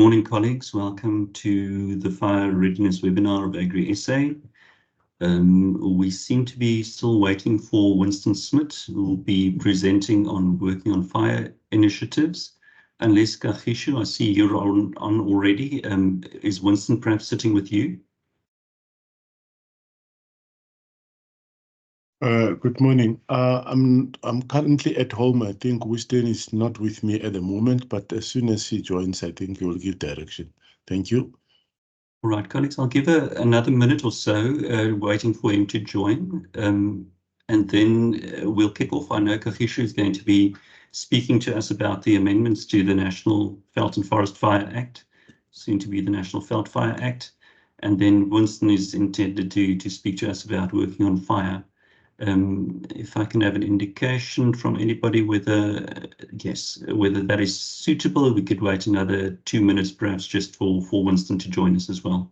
Morning, colleagues. Welcome to the Fire Readiness webinar of Agri SA. We seem to be still waiting for Winston Smith, who will be presenting on working on fire initiatives. Unless Kagisho, I see you're on already. Is Winston perhaps sitting with you? Good morning. I'm currently at home. I think Winston is not with me at the moment, but as soon as he joins, I think he will give direction. Thank you. All right, colleagues, I'll give another minute or so, waiting for him to join, and then we'll kick off. I know Kagisho is going to be speaking to us about the amendments to the National Veld and Forest Fire Act, soon to be the National Veld Fire Act, and then Winston is intended to speak to us about working on fire. If I can have an indication from anybody whether that is suitable, we could wait another 2 minutes perhaps just for Winston to join us as well.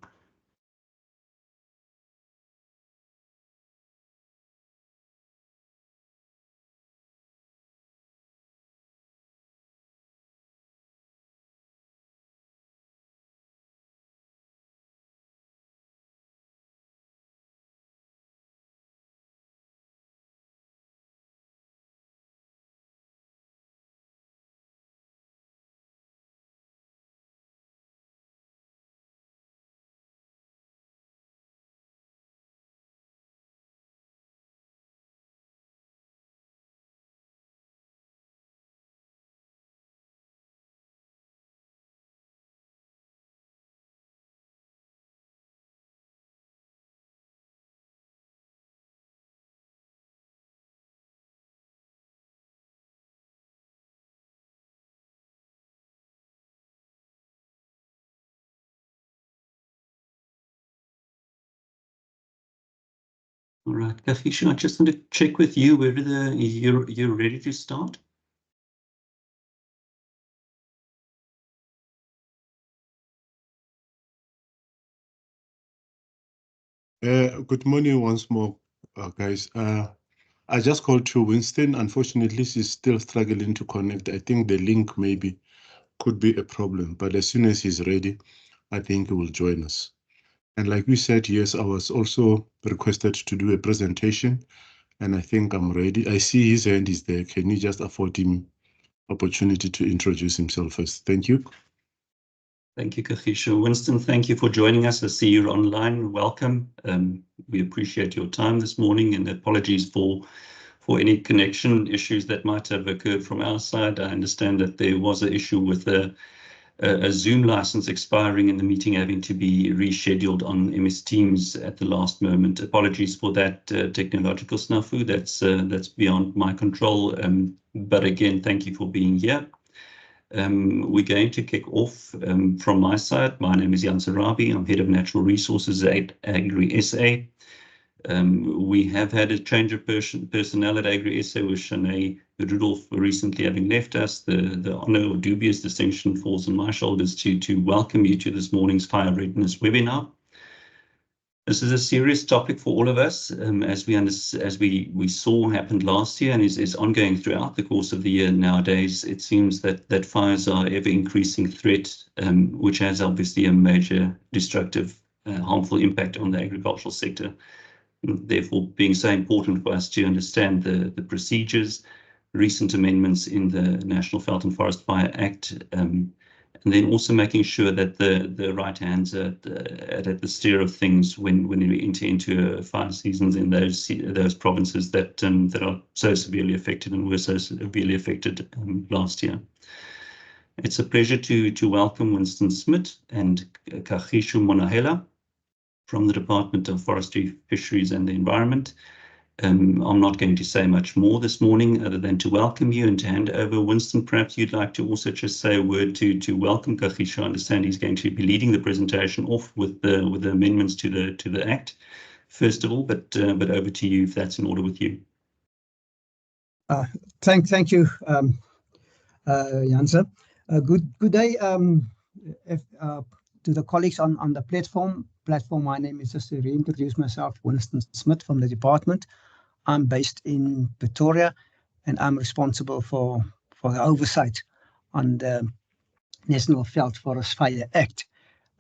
All right, Kagisho, I just want to check with you whether you're ready to start. Good morning once more, guys. I just called to Winston. Unfortunately, she's still struggling to connect. I think the link maybe could be a problem, but as soon as he's ready, I think he will join us. And like we said, yes, I was also requested to do a presentation, and I think I'm ready. I see his hand is there. Can you just afford him opportunity to introduce himself first? Thank you. Thank you, Kagisho. Winston, thank you for joining us. I see you're online. Welcome. We appreciate your time this morning, and apologies for any connection issues that might have occurred from our side. I understand that there was an issue with a Zoom license expiring and the meeting having to be rescheduled on MS Teams at the last moment. Apologies for that technological snafu. That's beyond my control. But again, thank you for being here. We're going to kick off from my side. My name is Jan Sarabi. I'm Head of Natural Resources at Agri SA. We have had a change of personnel at Agri SA with Shanae Rudolph recently having left us. The honor or dubious distinction falls on my shoulders to welcome you to this morning's Fire Readiness webinar. This is a serious topic for all of us, as we saw happened last year and is ongoing throughout the course of the year nowadays. It seems that fires are ever increasing threat, which has obviously a major destructive, harmful impact on the agricultural sector. Therefore, being so important for us to understand the procedures, recent amendments in the National Veld and Forest Fire Act, and then also making sure that the right hands are at the steer of things when we enter into fire seasons in those provinces that are so severely affected and were so severely affected last year. It's a pleasure to welcome Winston Smith and Kagisho Monahela from the Department of Forestry, Fisheries and the Environment. I'm not going to say much more this morning other than to welcome you and to hand over. Winston, perhaps you'd like to also just say a word to welcome Kagisho. I understand he's going to be leading the presentation off with the amendments to the Act, first of all, but over to you if that's in order with you. Thank you, Janse. Good day to the colleagues on the platform. My name is, just to reintroduce myself, Winston Smith from the department. I'm based in Pretoria, and I'm responsible for the oversight on the National Veld Forest Fire Act.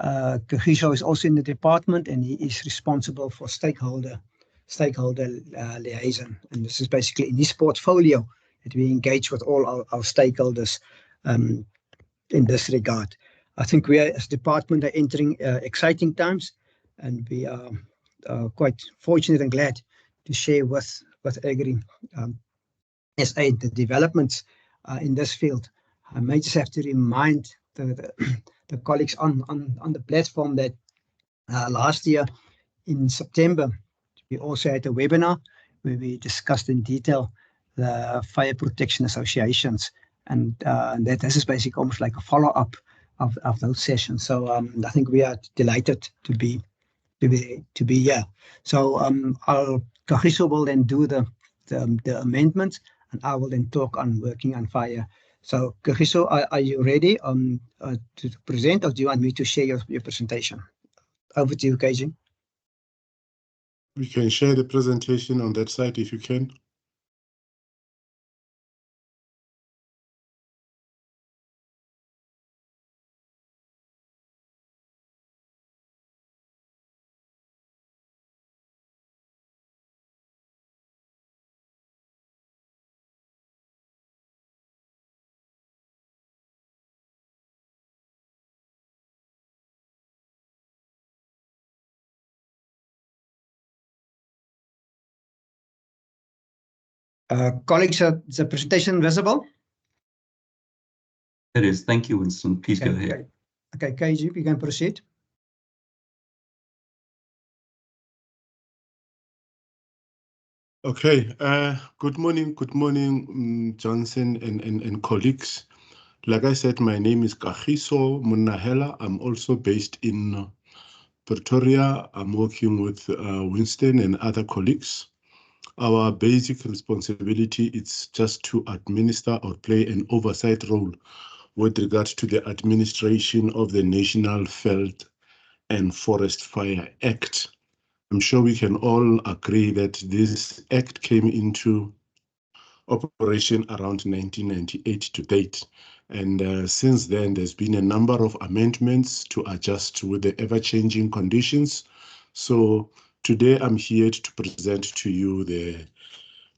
Kagiso is also in the department, and he is responsible for stakeholder liaison. And this is basically in his portfolio that we engage with all our stakeholders in this regard. I think we as a department are entering exciting times, and we are quite fortunate and glad to share with Agri SA the developments in this field. I may just have to remind the colleagues on the platform that last year in September, we also had a webinar where we discussed in detail the fire protection associations, and that this is basically almost like a follow-up of those sessions. So I think we are delighted to be here. So Kagiso will then do the amendments, and I will then talk on working on fire. So Kagiso, are you ready to present, or do you want me to share your presentation? Over to you, KG. We can share the presentation on that side if you can. Colleagues, is the presentation visible? It is. Thank you, Winston. Please go ahead. Okay, KG, you can proceed. Okay, good morning, Johnson and colleagues. Like I said, my name is Kagiso Munahela. I'm also based in Pretoria. I'm working with Winston and other colleagues. Our basic responsibility is just to administer or play an oversight role with regards to the administration of the National Veld and Forest Fire Act. I'm sure we can all agree that this act came into operation around 1998 to date. And since then, there's been a number of amendments to adjust with the ever-changing conditions. So today I'm here to present to you the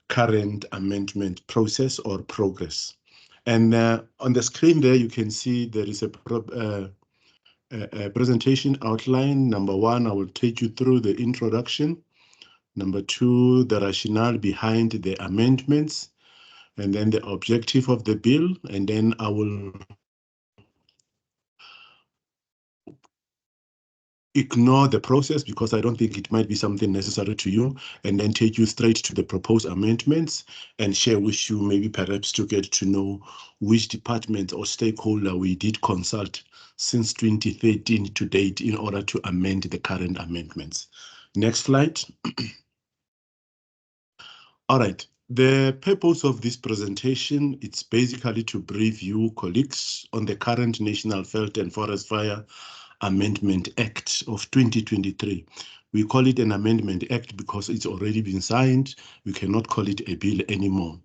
current amendment process or progress. And on the screen there, you can see there is a presentation outline. Number one, I will take you through the introduction. Number two, the rationale behind the amendments, and then the objective of the bill. And then I will ignore the process because I don't think it might be something necessary to you, and then take you straight to the proposed amendments and share with you maybe perhaps to get to know which department or stakeholder we did consult since 2013 to date in order to amend the current amendments. Next slide. All right. The purpose of this presentation, it's basically to brief you, colleagues, on the current National Veld and Forest Fire Amendment Act of 2023. We call it an Amendment Act because it's already been signed. We cannot call it a bill anymore.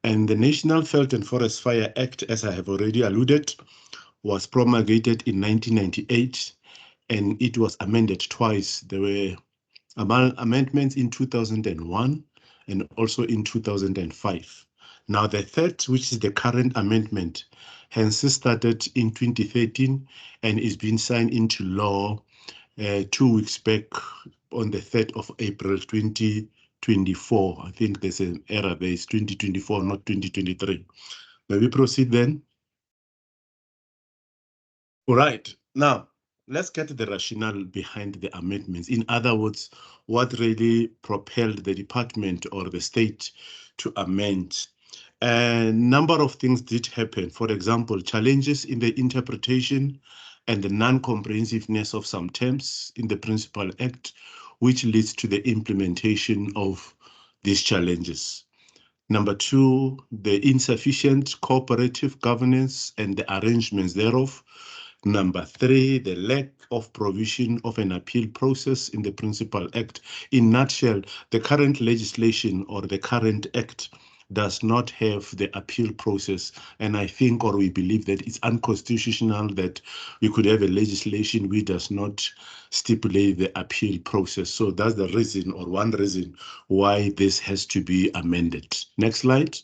And the National Veld and Forest Fire Act, as I have already alluded, was promulgated in 1998, and it was amended twice. There were amendments in 2001 and also in 2005. Now the third, which is the current amendment, hence started in 2013 and is being signed into law 2 weeks back on the 3rd of April 2024. I think there's an error there. It's 2024, not 2023. May we proceed then? All right. Now, let's get the rationale behind the amendments. In other words, what really propelled the department or the state to amend? A number of things did happen. For example, challenges in the interpretation and the non-comprehensiveness of some terms in the Principal Act, which leads to the implementation of these challenges. Number two, the insufficient cooperative governance and the arrangements thereof. Number three, the lack of provision of an appeal process in the Principal Act. In a nutshell, the current legislation or the current act does not have the appeal process. And I think, or we believe, that it's unconstitutional that we could have a legislation which does not stipulate the appeal process. So that's the reason, or one reason, why this has to be amended. Next slide.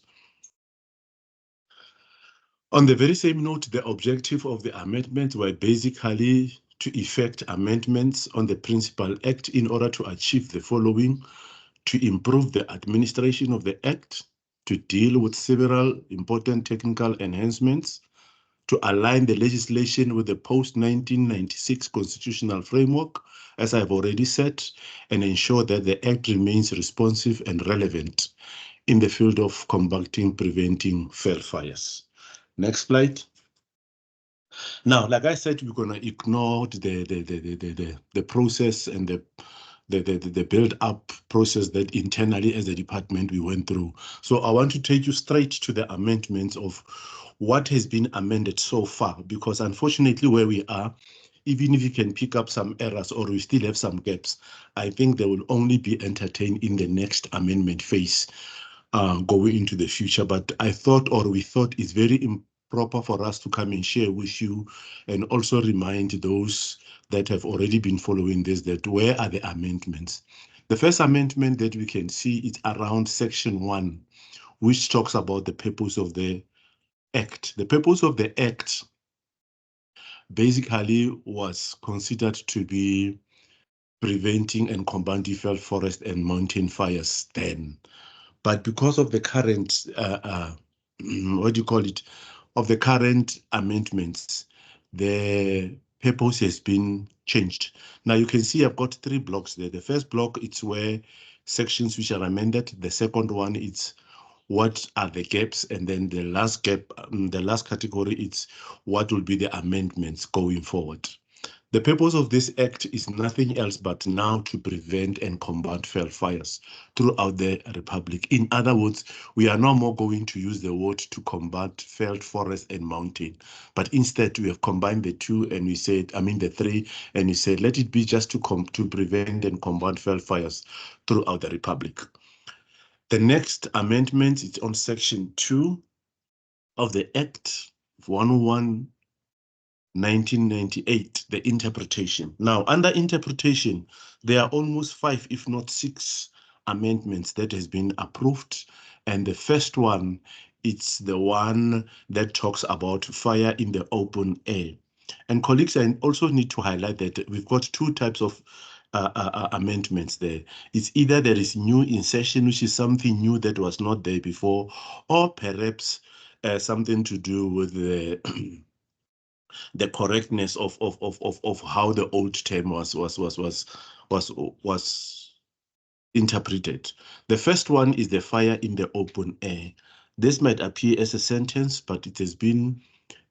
On the very same note, the objective of the amendment were basically to effect amendments on the Principal Act in order to achieve the following: to improve the administration of the Act, to deal with several important technical enhancements, to align the legislation with the post-1996 constitutional framework, as I've already said, and ensure that the Act remains responsive and relevant in the field of preventing fair fires. Next slide. Now, like I said, we're going to ignore the process and the build-up process that internally as a department we went through. So I want to take you straight to the amendments of what has been amended so far, because unfortunately where we are, even if you can pick up some errors or we still have some gaps, I think they will only be entertained in the next amendment phase going into the future. But I thought, or we thought, it's very proper for us to come and share with you and also remind those that have already been following this that where are the amendments. The first amendment that we can see is around section 1, which talks about the purpose of the Act. The purpose of the Act basically was considered to be preventing and combating forest and mountain fires then. But because of the current, what do you call it, of the current amendments, the purpose has been changed. Now you can see I've got 3 blocks there. The first block, it's where sections which are amended. The second one, it's what are the gaps, and then the last gap, the last category, it's what will be the amendments going forward. The purpose of this Act is nothing else but now to prevent and combat fires throughout the Republic. In other words, we are no more going to use the word to combat felled forest and mountain, but instead we have combined the two and we said, the 3, and we said, let it be just to prevent and combat fires throughout the Republic. The next amendment is on section 2 of the Act 101/1998, the interpretation. Now, under interpretation, there are almost 5, if not 6, amendments that has been approved. And the first one, it's the one that talks about fire in the open air. And colleagues, I also need to highlight that we've got 2 types of amendments there. It's either there is new insertion, which is something new that was not there before, or perhaps something to do with the the correctness of how the old term was interpreted. The first one is the fire in the open air. This might appear as a sentence, but it has been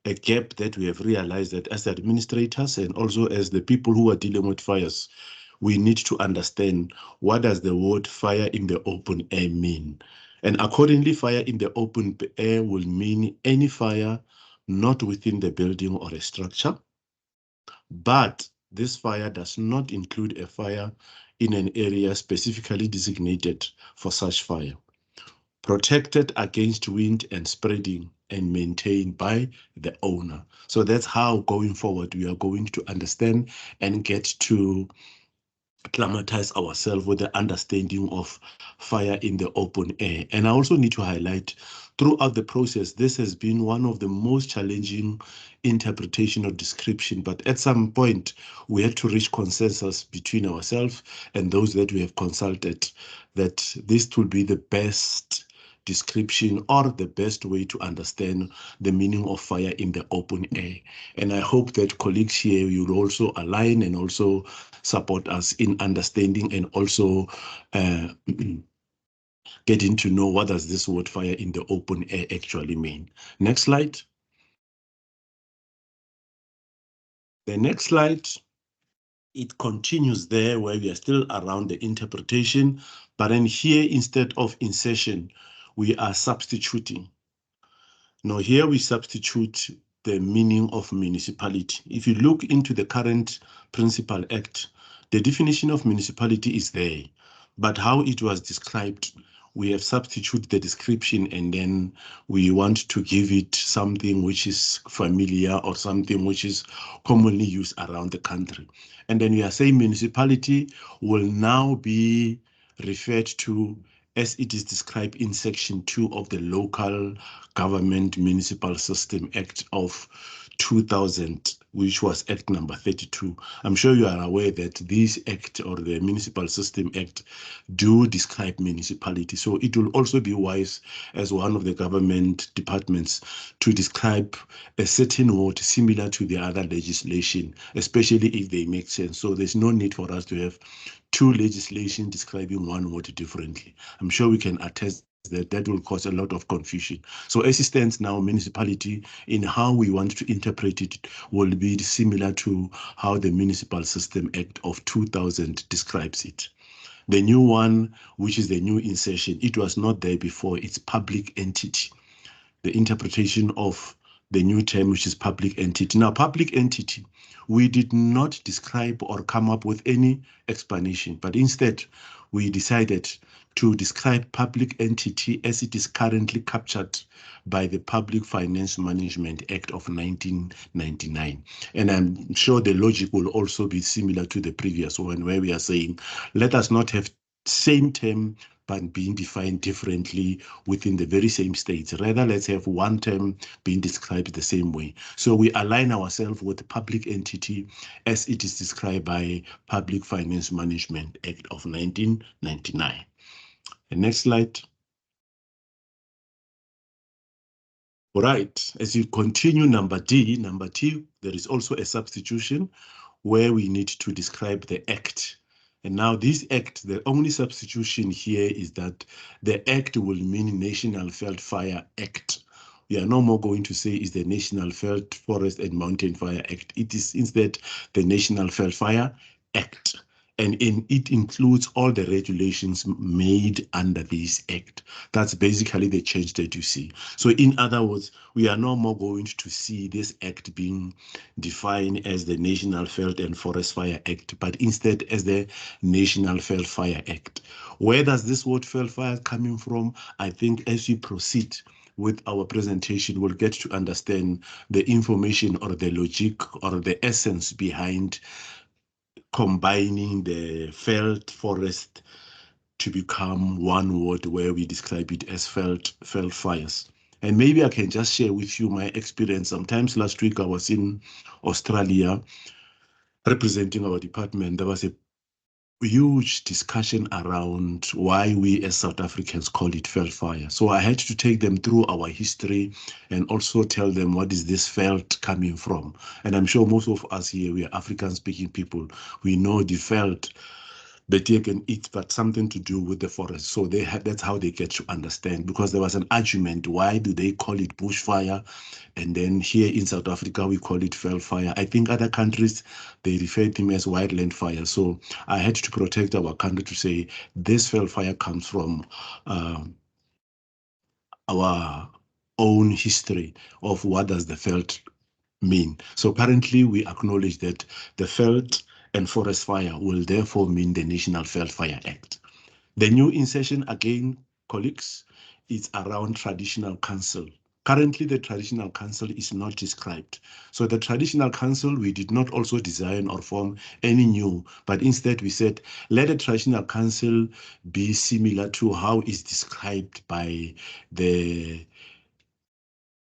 a gap that we have realized that as administrators and also as the people who are dealing with fires, we need to understand what does the word fire in the open air mean. And accordingly, fire in the open air will mean any fire not within the building or a structure, but this fire does not include a fire in an area specifically designated for such fire, protected against wind and spreading and maintained by the owner. So that's how going forward we are going to understand and get to acclimatize ourselves with the understanding of fire in the open air. And I also need to highlight throughout the process, this has been one of the most challenging interpretation or description, but at some point we had to reach consensus between ourselves and those that we have consulted that this will be the best description or the best way to understand the meaning of fire in the open air. And I hope that colleagues here, you will also align and also support us in understanding and also getting to know what does this word fire in the open air actually mean. Next slide. The next slide, it continues there where we are still around the interpretation, but then here instead of insertion, we are substituting. Now here we substitute the meaning of municipality. If you look into the current Principal Act, the definition of municipality is there, but how it was described we have substituted the description and then we want to give it something which is familiar or something which is commonly used around the country. And then we are saying municipality will now be referred to as it is described in Section 2 of the Local Government Municipal System Act of 2000, which was Act number 32. I'm sure you are aware that this act, or the Municipal System Act, do describe municipality. So it will also be wise as one of the government departments to describe a certain word similar to the other legislation, especially if they make sense. So there's no need for us to have two legislation describing one word differently. I'm sure we can attest that will cause a lot of confusion. So as it stands now, municipality, in how we want to interpret it, will be similar to how the Municipal System Act of 2000 describes it. The new one, which is the new insertion, it was not there before, it's public entity. The interpretation of the new term, which is public entity. Now, public entity, we did not describe or come up with any explanation, but instead we decided to describe public entity as it is currently captured by the Public Finance Management Act of 1999. And I'm sure the logic will also be similar to the previous one, where we are saying, let us not have same term but being defined differently within the very same states. Rather, let's have one term being described the same way. So we align ourselves with the public entity as it is described by Public Finance Management Act of 1999. The next slide. All right, as you continue number D, there is also a substitution where we need to describe the act. And now this act, the only substitution here is that the act will mean National Veld Fire Act. We are no more going to say is the National Veld Forest and Mountain Fire Act. It is instead the National Veld Fire Act. And it includes all the regulations made under this act. That's basically the change that you see. So in other words, we are no more going to see this act being defined as the National Veld and Forest Fire Act, but instead as the National Veld Fire Act. Where does this word veld fire coming from? I think as we proceed with our presentation, we'll get to understand the information or the logic or the essence behind combining the veld forest to become one word where we describe it as veld fires. And maybe I can just share with you my experience. Sometimes last week I was in Australia representing our department. There was a huge discussion around why we as South Africans call it veld fire. So I had to take them through our history and also tell them what is this veld coming from. And I'm sure most of us here, we are African speaking people. We know the veld that you can eat, but something to do with the forest. So that's how they get to understand, because there was an argument, why do they call it bushfire? And then here in South Africa, we call it veld fire. I think other countries, they refer to them as wildland fire. So I had to protect our country to say this veld fire comes from our own history of what does the veld mean. So currently we acknowledge that the veld and forest fire will therefore mean the National Veld Fire Act. The new insertion, again, colleagues, is around traditional council. Currently, the traditional council is not described. So the traditional council, we did not also design or form any new, but instead we said, let the traditional council be similar to how it's described by the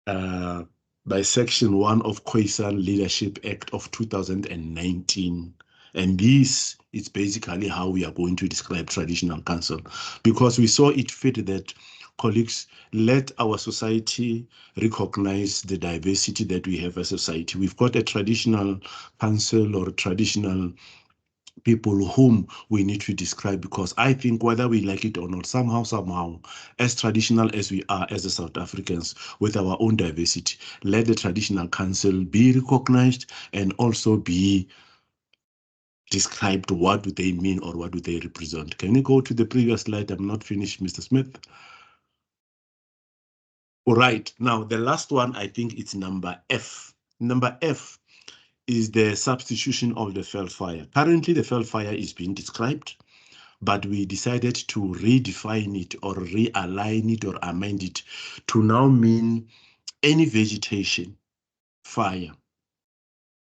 by Section 1 of Khoisan Leadership Act of 2019. And this is basically how we are going to describe traditional council, because we saw it fit that, colleagues, let our society recognize the diversity that we have as a society. We've got a traditional council or traditional people whom we need to describe, because I think whether we like it or not, somehow, as traditional as we are as the South Africans with our own diversity, let the traditional council be recognized and also be described. What do they mean or what do they represent? Can you go to the previous slide? I'm not finished, Mr. Smith. All right, now the last one, I think it's number F. Number F is the substitution of the veld fire. Currently, the veld fire is being described, but we decided to redefine it or realign it or amend it to now mean any vegetation fire.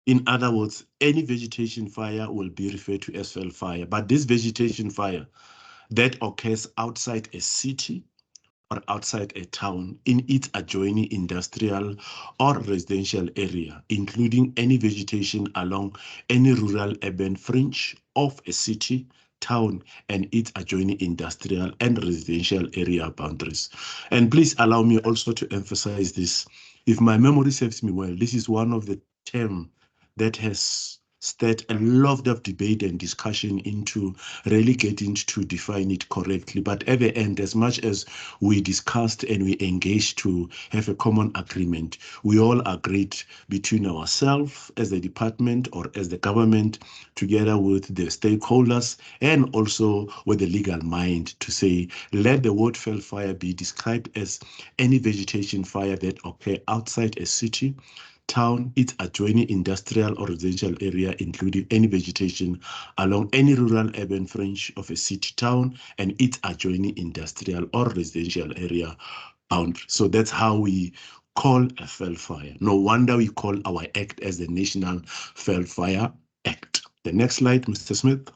In other words, any vegetation fire will be referred to as fell fire, but this vegetation fire that occurs outside a city or outside a town in its adjoining industrial or residential area, including any vegetation along any rural urban fringe of a city, town, and its adjoining industrial and residential area boundaries. And please allow me also to emphasize this. If my memory serves me well, this is one of the terms that has stirred a lot of debate and discussion into really getting to define it correctly. But at the end, as much as we discussed and we engaged to have a common agreement, we all agreed between ourselves as the department or as the government, together with the stakeholders and also with the legal mind, to say, let the word fell fire be described as any vegetation fire that occur outside a city, town, its adjoining industrial or residential area, including any vegetation along any rural urban fringe of a city, town, and its adjoining industrial or residential area boundary. So that's how we call a fell fire. No wonder we call our act as the National Fell Fire Act. The next slide, Mr. Smith.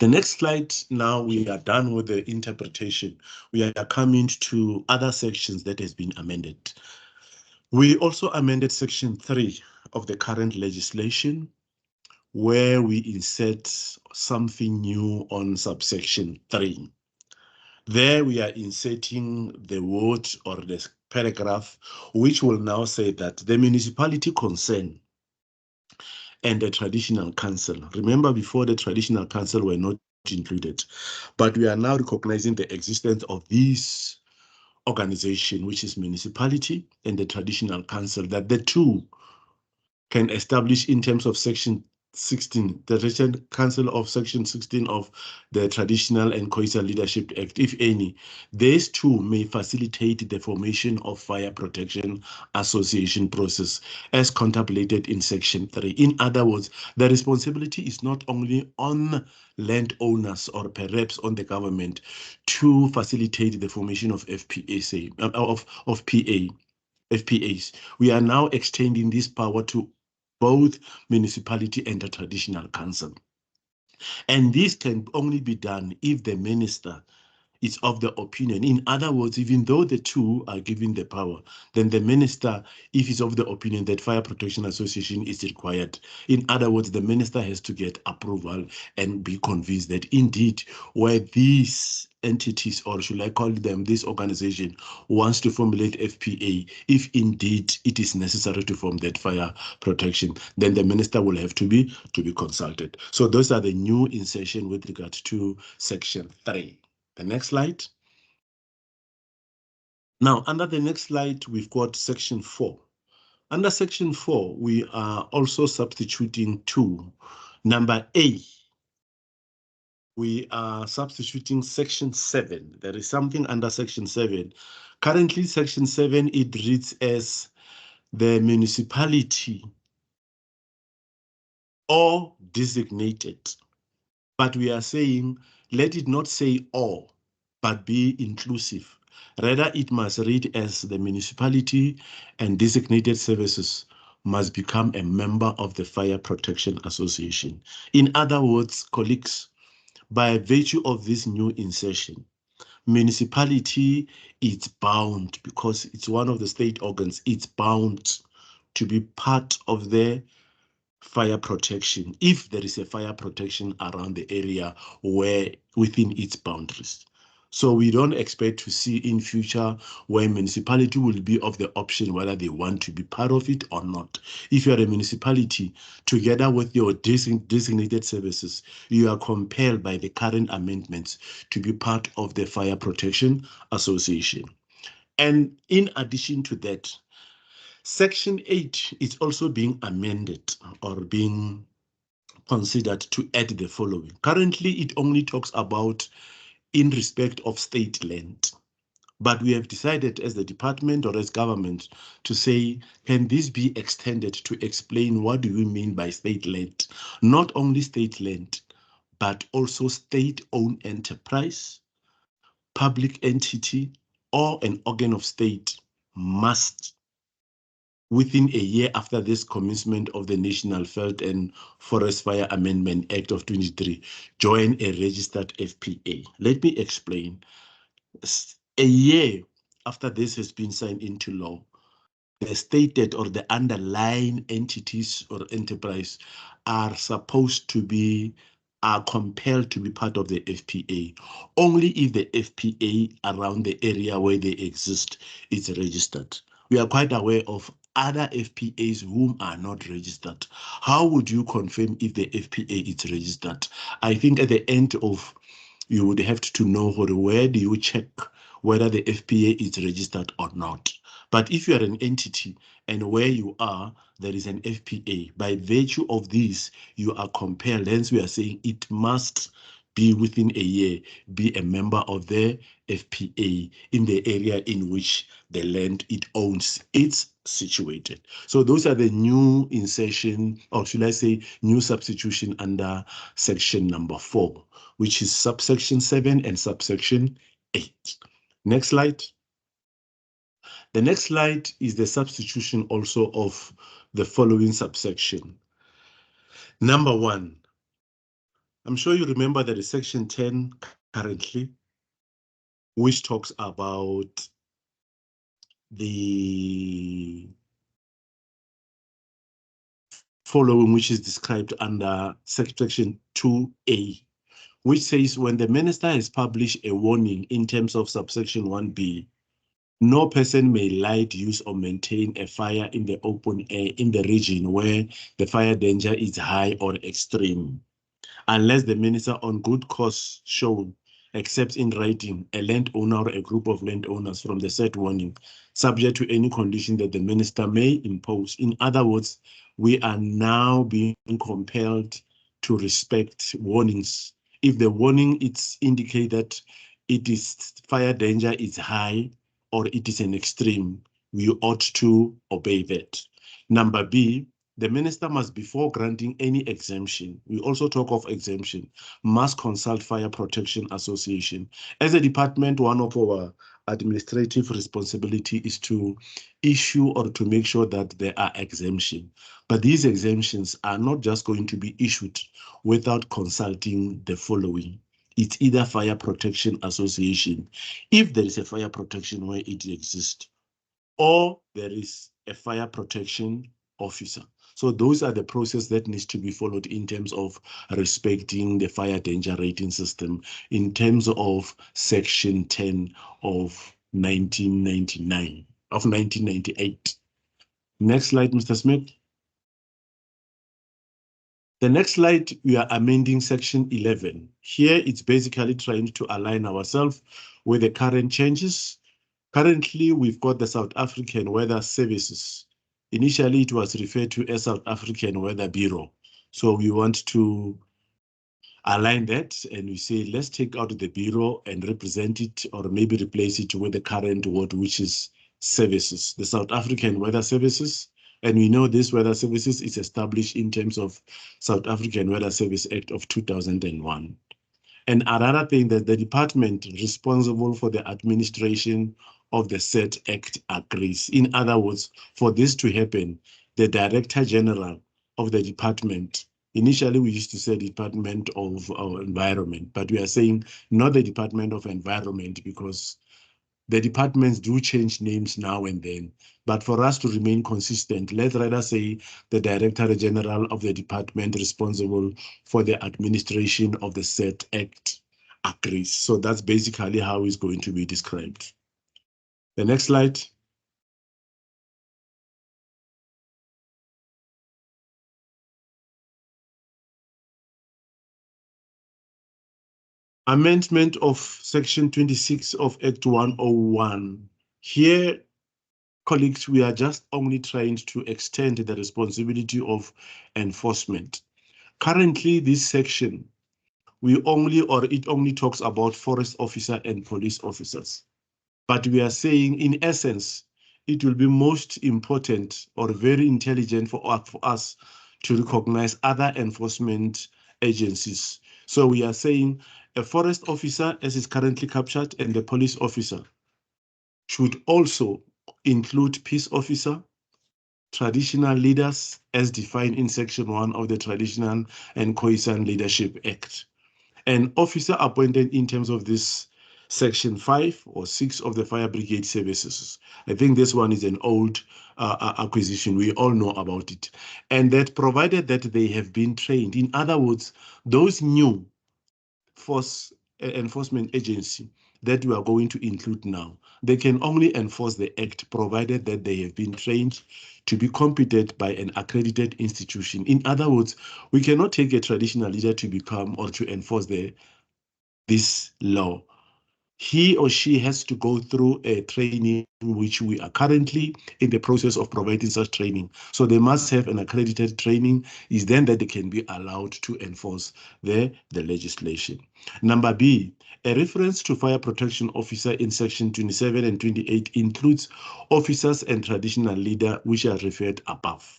The next slide, now we are done with the interpretation. We are coming to other sections that has been amended. We also amended Section 3 of the current legislation, where we insert something new on subsection 3. There we are inserting the word or the paragraph, which will now say that the municipality concerned and the traditional council. Remember, before, the traditional council were not included, but we are now recognizing the existence of these organization, which is municipality and the traditional council, that the two can establish in terms of Section 16, the Traditional Council of Section 16 of the Traditional and Coastal Leadership Act, if any, these two may facilitate the formation of fire protection association process as contemplated in Section 3. In other words, the responsibility is not only on landowners or perhaps on the government to facilitate the formation of FPAs. We are now extending this power to both municipality and the traditional council. And this can only be done if the minister is of the opinion. In other words, even though the two are given the power, then the minister, if he's of the opinion that fire protection association is required, in other words, the minister has to get approval and be convinced that indeed where these entities, or should I call them this organization, wants to formulate FPA, if indeed it is necessary to form that fire protection, then the minister will have to be consulted. So those are the new insertion with regard to Section 3. The next slide. Now, under the next slide, we've got Section 4. Under Section 4, we are also substituting 2. Number A, we are substituting Section 7. There is something under Section 7. Currently, Section 7, it reads as the municipality or designated. But we are saying, let it not say or, but be inclusive. Rather, it must read as the municipality and designated services must become a member of the Fire Protection Association. In other words, colleagues, by virtue of this new insertion, municipality is bound, because it's one of the state organs, it's bound to be part of the fire protection if there is a fire protection around the area where within its boundaries. So we don't expect to see in future where municipality will be of the option whether they want to be part of it or not. If you're a municipality, together with your designated services, you are compelled by the current amendments to be part of the Fire Protection Association. And in addition to that, Section 8 is also being amended or being considered to add the following. Currently, it only talks about in respect of state land. But we have decided as the department or as government to say, can this be extended to explain what do we mean by state land? Not only state land, but also state-owned enterprise, public entity, or an organ of state must, within a year after this commencement of the National Veld and Forest Fire Amendment Act of 23, join a registered FPA. Let me explain. A year after this has been signed into law, the stated or the underlying entities or enterprise are supposed to be, are compelled to be part of the FPA. Only if the FPA around the area where they exist is registered. We are quite aware of other FPAs whom are not registered. How would you confirm if the FPA is registered? I think at the end of, you would have to know where do you check whether the FPA is registered or not. But if you are an entity and where you are, there is an FPA, by virtue of this, you are compelled, hence we are saying it must be within a year, be a member of the FPA in the area in which the land it owns is situated. So those are the new insertion, or should I say new substitution under section number 4, which is subsection 7 and subsection 8. Next slide. The next slide is the substitution also of the following subsection. Number 1, I'm sure you remember that is section 10 currently, which talks about the following, which is described under section 2A, which says when the minister has published a warning in terms of subsection 1B, no person may light, use, or maintain a fire in the open air in the region where the fire danger is high or extreme, unless the minister on good cause shown accepts in writing a landowner or a group of landowners from the said warning, subject to any condition that the minister may impose. In other words, we are now being compelled to respect warnings. If the warning indicates that it is fire danger is high or it is an extreme, we ought to obey that. Number B, the minister must, before granting any exemption, we also talk of exemption, must consult Fire Protection Association. As a department, one of our administrative responsibility is to issue or to make sure that there are exemptions. But these exemptions are not just going to be issued without consulting the following. It's either Fire Protection Association, if there is a fire protection where it exists, or there is a fire protection officer. So those are the process that needs to be followed in terms of respecting the fire danger rating system in terms of section 10 of 1998. Next slide, Mr. Smith. The next slide, we are amending section 11. Here, it's basically trying to align ourselves with the current changes. Currently, we've got the South African Weather Services. Initially, it was referred to as South African Weather Bureau. So we want to align that and we say, let's take out the Bureau and represent it or maybe replace it with the current word, which is services, the South African Weather Services. And we know this weather services is established in terms of South African Weather Service Act of 2001. And another thing that the department responsible for the administration of the said act agrees. In other words, for this to happen, the Director General of the department, initially we used to say Department of Environment, but we are saying not the Department of Environment because the departments do change names now and then. But for us to remain consistent, let's rather say the Director General of the department responsible for the administration of the said act agrees. So that's basically how it's going to be described. The next slide. Amendment of Section 26 of Act 101. Here, colleagues, we are just only trying to extend the responsibility of enforcement. Currently, this section, it only talks about forest officer and police officers. But we are saying, in essence, it will be most important or very intelligent for us to recognize other enforcement agencies So we are saying a forest officer, as is currently captured, and the police officer should also include peace officer, traditional leaders as defined in Section 1 of the Traditional and Cohesion Leadership Act. An officer appointed in terms of this Section 5 or 6 of the Fire Brigade Services. I think this one is an old acquisition. We all know about it. And that provided that they have been trained. In other words, those new force enforcement agency that we are going to include now, they can only enforce the act provided that they have been trained to be competent by an accredited institution. In other words, we cannot take a traditional leader to become or to enforce this law. He or she has to go through a training, which we are currently in the process of providing such training. So they must have an accredited training. Is then that they can be allowed to enforce the legislation. Number B, a reference to fire protection officer in section 27 and 28 includes officers and traditional leader, which are referred above.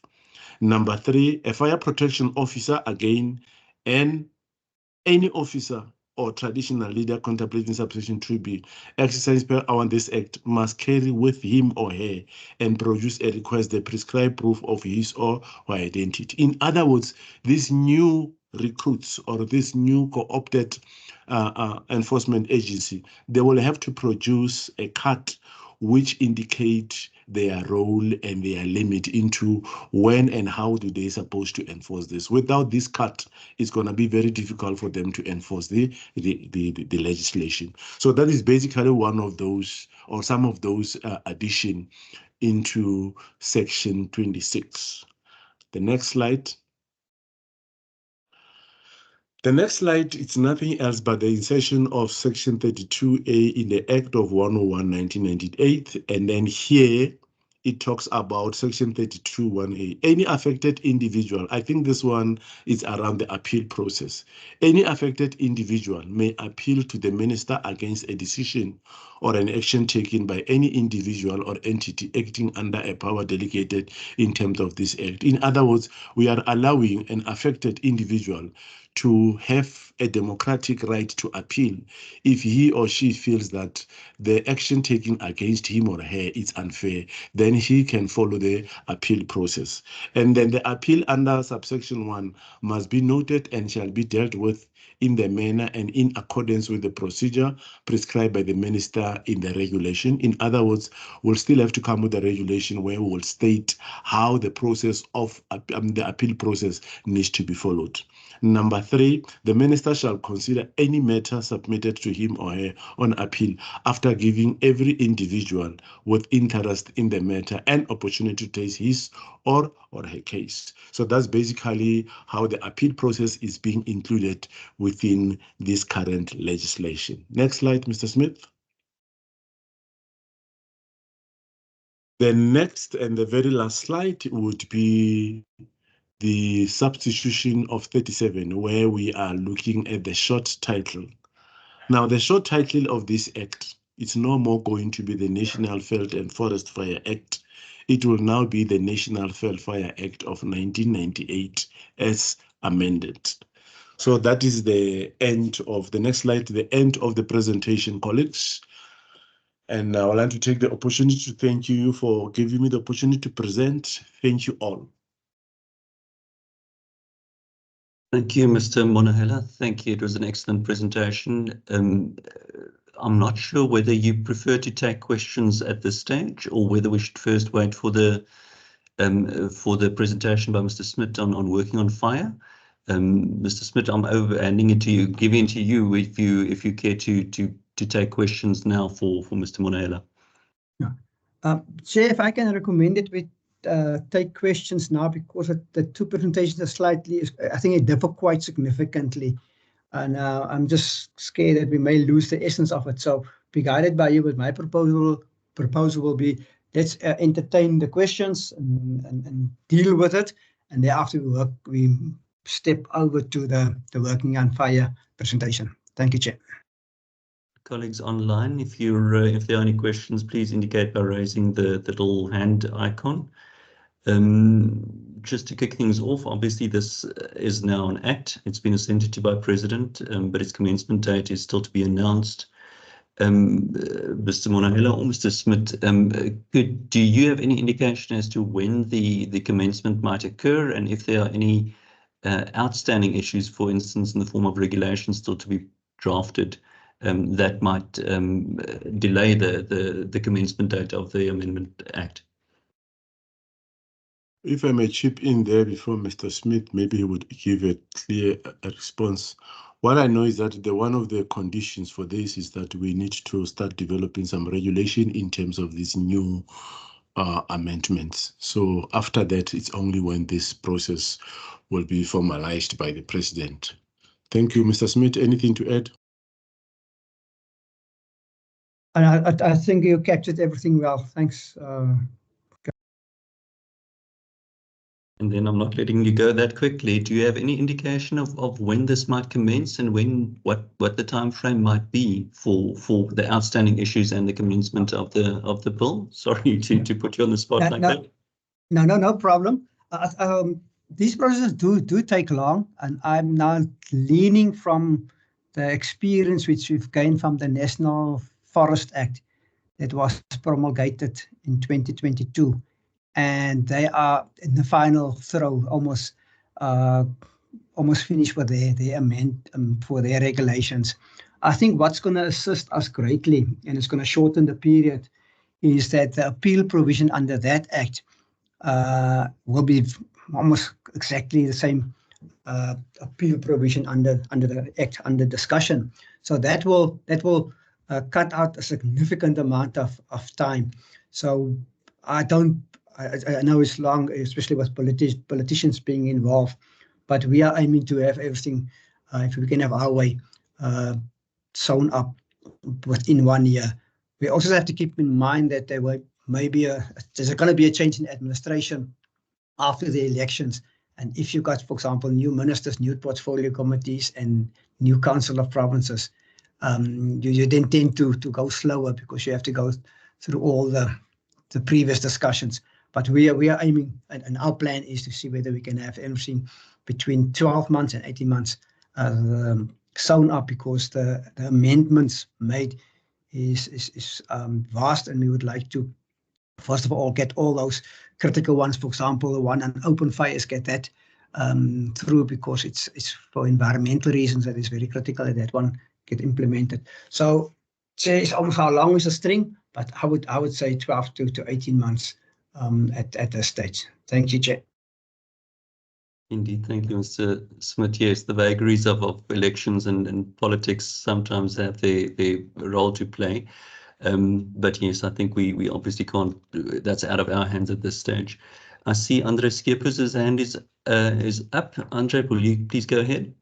Number 3, a fire protection officer, again, and any officer or traditional leader contemplating subsection 2B exercise per hour on this act must carry with him or her and produce a request the prescribed proof of his or her identity. In other words, these new recruits or this new co-opted enforcement agency, they will have to produce a card which indicate their role and their limit into when and how do they supposed to enforce this. Without this cut, it's going to be very difficult for them to enforce the legislation. So that is basically one of those, or some of those addition into section 26. The next slide. The next slide, it's nothing else but the insertion of section 32A in the Act of 101, 1998. And then here it talks about section 32(1)A. Any affected individual, I think this one is around the appeal process. Any affected individual may appeal to the minister against a decision or an action taken by any individual or entity acting under a power delegated in terms of this act. In other words, we are allowing an affected individual to have a democratic right to appeal if he or she feels that the action taken against him or her is unfair, then he can follow the appeal process. And then the appeal under subsection 1 must be noted and shall be dealt with in the manner and in accordance with the procedure prescribed by the minister in the regulation. In other words, we'll still have to come with a regulation where we will state how the process of the appeal process needs to be followed. Number 3, the minister shall consider any matter submitted to him or her on appeal after giving every individual with interest in the matter an opportunity to take his or her case. So that's basically how the appeal process is being included within this current legislation. Next slide, Mr. Smith. The next and the very last slide would be the substitution of 37, where we are looking at the short title. Now, the short title of this act, it's no more going to be the National Veld and Forest Fire Act. It will now be the National Veld Fire Act of 1998 as amended. So that is the end of the next slide, the end of the presentation, colleagues. And I would like to take the opportunity to thank you for giving me the opportunity to present. Thank you all. Thank you, Mr. Monahela. Thank you. It was an excellent presentation. I'm not sure whether you prefer to take questions at this stage or whether we should first wait for the presentation by Mr. Smith on working on fire. Mr. Smith, I'm handing it to you, giving it to you if you care to take questions now for Mr. Monahela. Yeah. Chair, if I can recommend it, we take questions now because the two presentations are slightly, I think it differ quite significantly. And I'm just scared that we may lose the essence of it. So be guided by you, but my proposal will be, let's entertain the questions and deal with it. And thereafter we step over to the working on fire presentation. Thank you, Chair. Colleagues online, if there are any questions, please indicate by raising the little hand icon. Just to kick things off, obviously this is now an act. It's been assented to by President, but its commencement date is still to be announced. Mr. Monahela or Mr. Smith, do you have any indication as to when the commencement might occur, and if there are any outstanding issues, for instance, in the form of regulations still to be drafted, that might delay the commencement date of the Amendment Act? If I may chip in there before Mr. Smith, maybe he would give a clear response. What I know is that one of the conditions for this is that we need to start developing some regulation in terms of these new amendments. So after that, it's only when this process will be formalized by the President. Thank you, Mr. Smith. Anything to add? And I think you captured everything well. Thanks. And then I'm not letting you go that quickly. Do you have any indication of when this might commence and what the time frame might be for the outstanding issues and the commencement of the bill? Sorry to put you on the spot like that. No problem. These processes do take long, and I'm now leaning from the experience which we've gained from the National Forest Act that was promulgated in 2022. And they are in the final throw, almost finished with their amendment for their regulations. I think what's going to assist us greatly, and it's going to shorten the period, is that the appeal provision under that act will be almost exactly the same appeal provision under the act under discussion. So that will cut out a significant amount of time. So I know it's long, especially with politicians being involved, but we are aiming to have everything, if we can have our way, sewn up within 1 year. We also have to keep in mind that there's going to be a change in administration after the elections. And if you've got, for example, new ministers, new portfolio committees, and new council of provinces, you then tend to go slower because you have to go through all the previous discussions. But we are aiming, and our plan is to see whether we can have everything between 12 months and 18 months sewn up, because the amendments made is vast, and we would like to, first of all, get all those critical ones. For example, the one on open fires, get that through, because it's for environmental reasons that is very critical that one get implemented. So it's almost how long is a string, but I would say 12 to 18 months at this stage. Thank you, Chair. Indeed, thank you, Mr. Smith. Yes, the vagaries of elections and politics sometimes have their role to play. But yes, I think we obviously can't, that's out of our hands at this stage. I see Andre Skeepers' hand is up. Andre, will you please go ahead?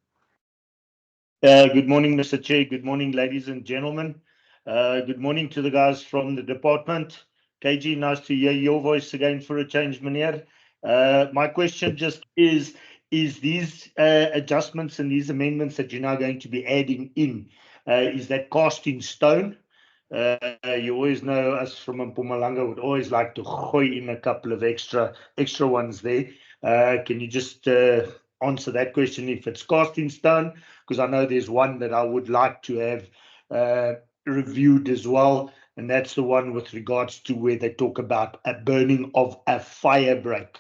Good morning, Mr. Chair. Good morning, ladies and gentlemen. Good morning to the guys from the department. KG, nice to hear your voice again for a change, meneer. My question just is these adjustments and these amendments that you're now going to be adding in, is that cast in stone? You always know us from Mpumalanga would always like to gooi in a couple of extra ones there. Can you just answer that question if it's cast in stone? Because I know there's one that I would like to have reviewed as well, and that's the one with regards to where they talk about a burning of a fire break.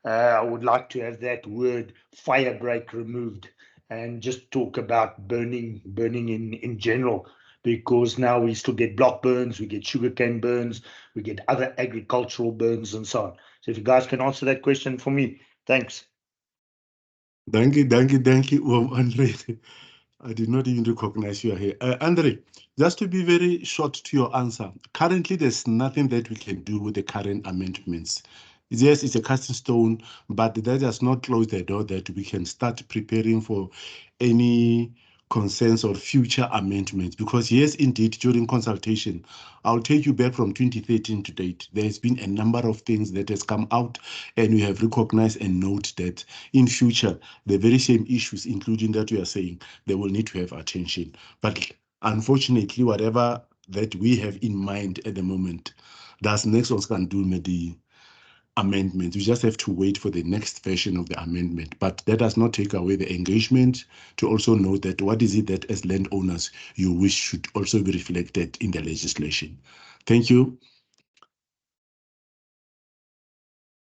I would like to have that word fire break removed and just talk about burning in general, because now we still get block burns, we get sugarcane burns, we get other agricultural burns and so on. So if you guys can answer that question for me, thanks. Thank you. Well, Andre, I did not even recognize you are here. Andre, just to be very short to your answer, currently there's nothing that we can do with the current amendments. Yes, it's a cast in stone, but that does not close the door that we can start preparing for any concerns or future amendments. Because yes, indeed, during consultation, I'll take you back from 2013 to date. There's been a number of things that has come out, and we have recognized and note that in future, the very same issues, including that you are saying, they will need to have attention. But unfortunately, whatever that we have in mind at the moment, that's next one's can do maybe amendment. We just have to wait for the next version of the amendment. But that does not take away the engagement to also know that what is it that as landowners you wish should also be reflected in the legislation. Thank you.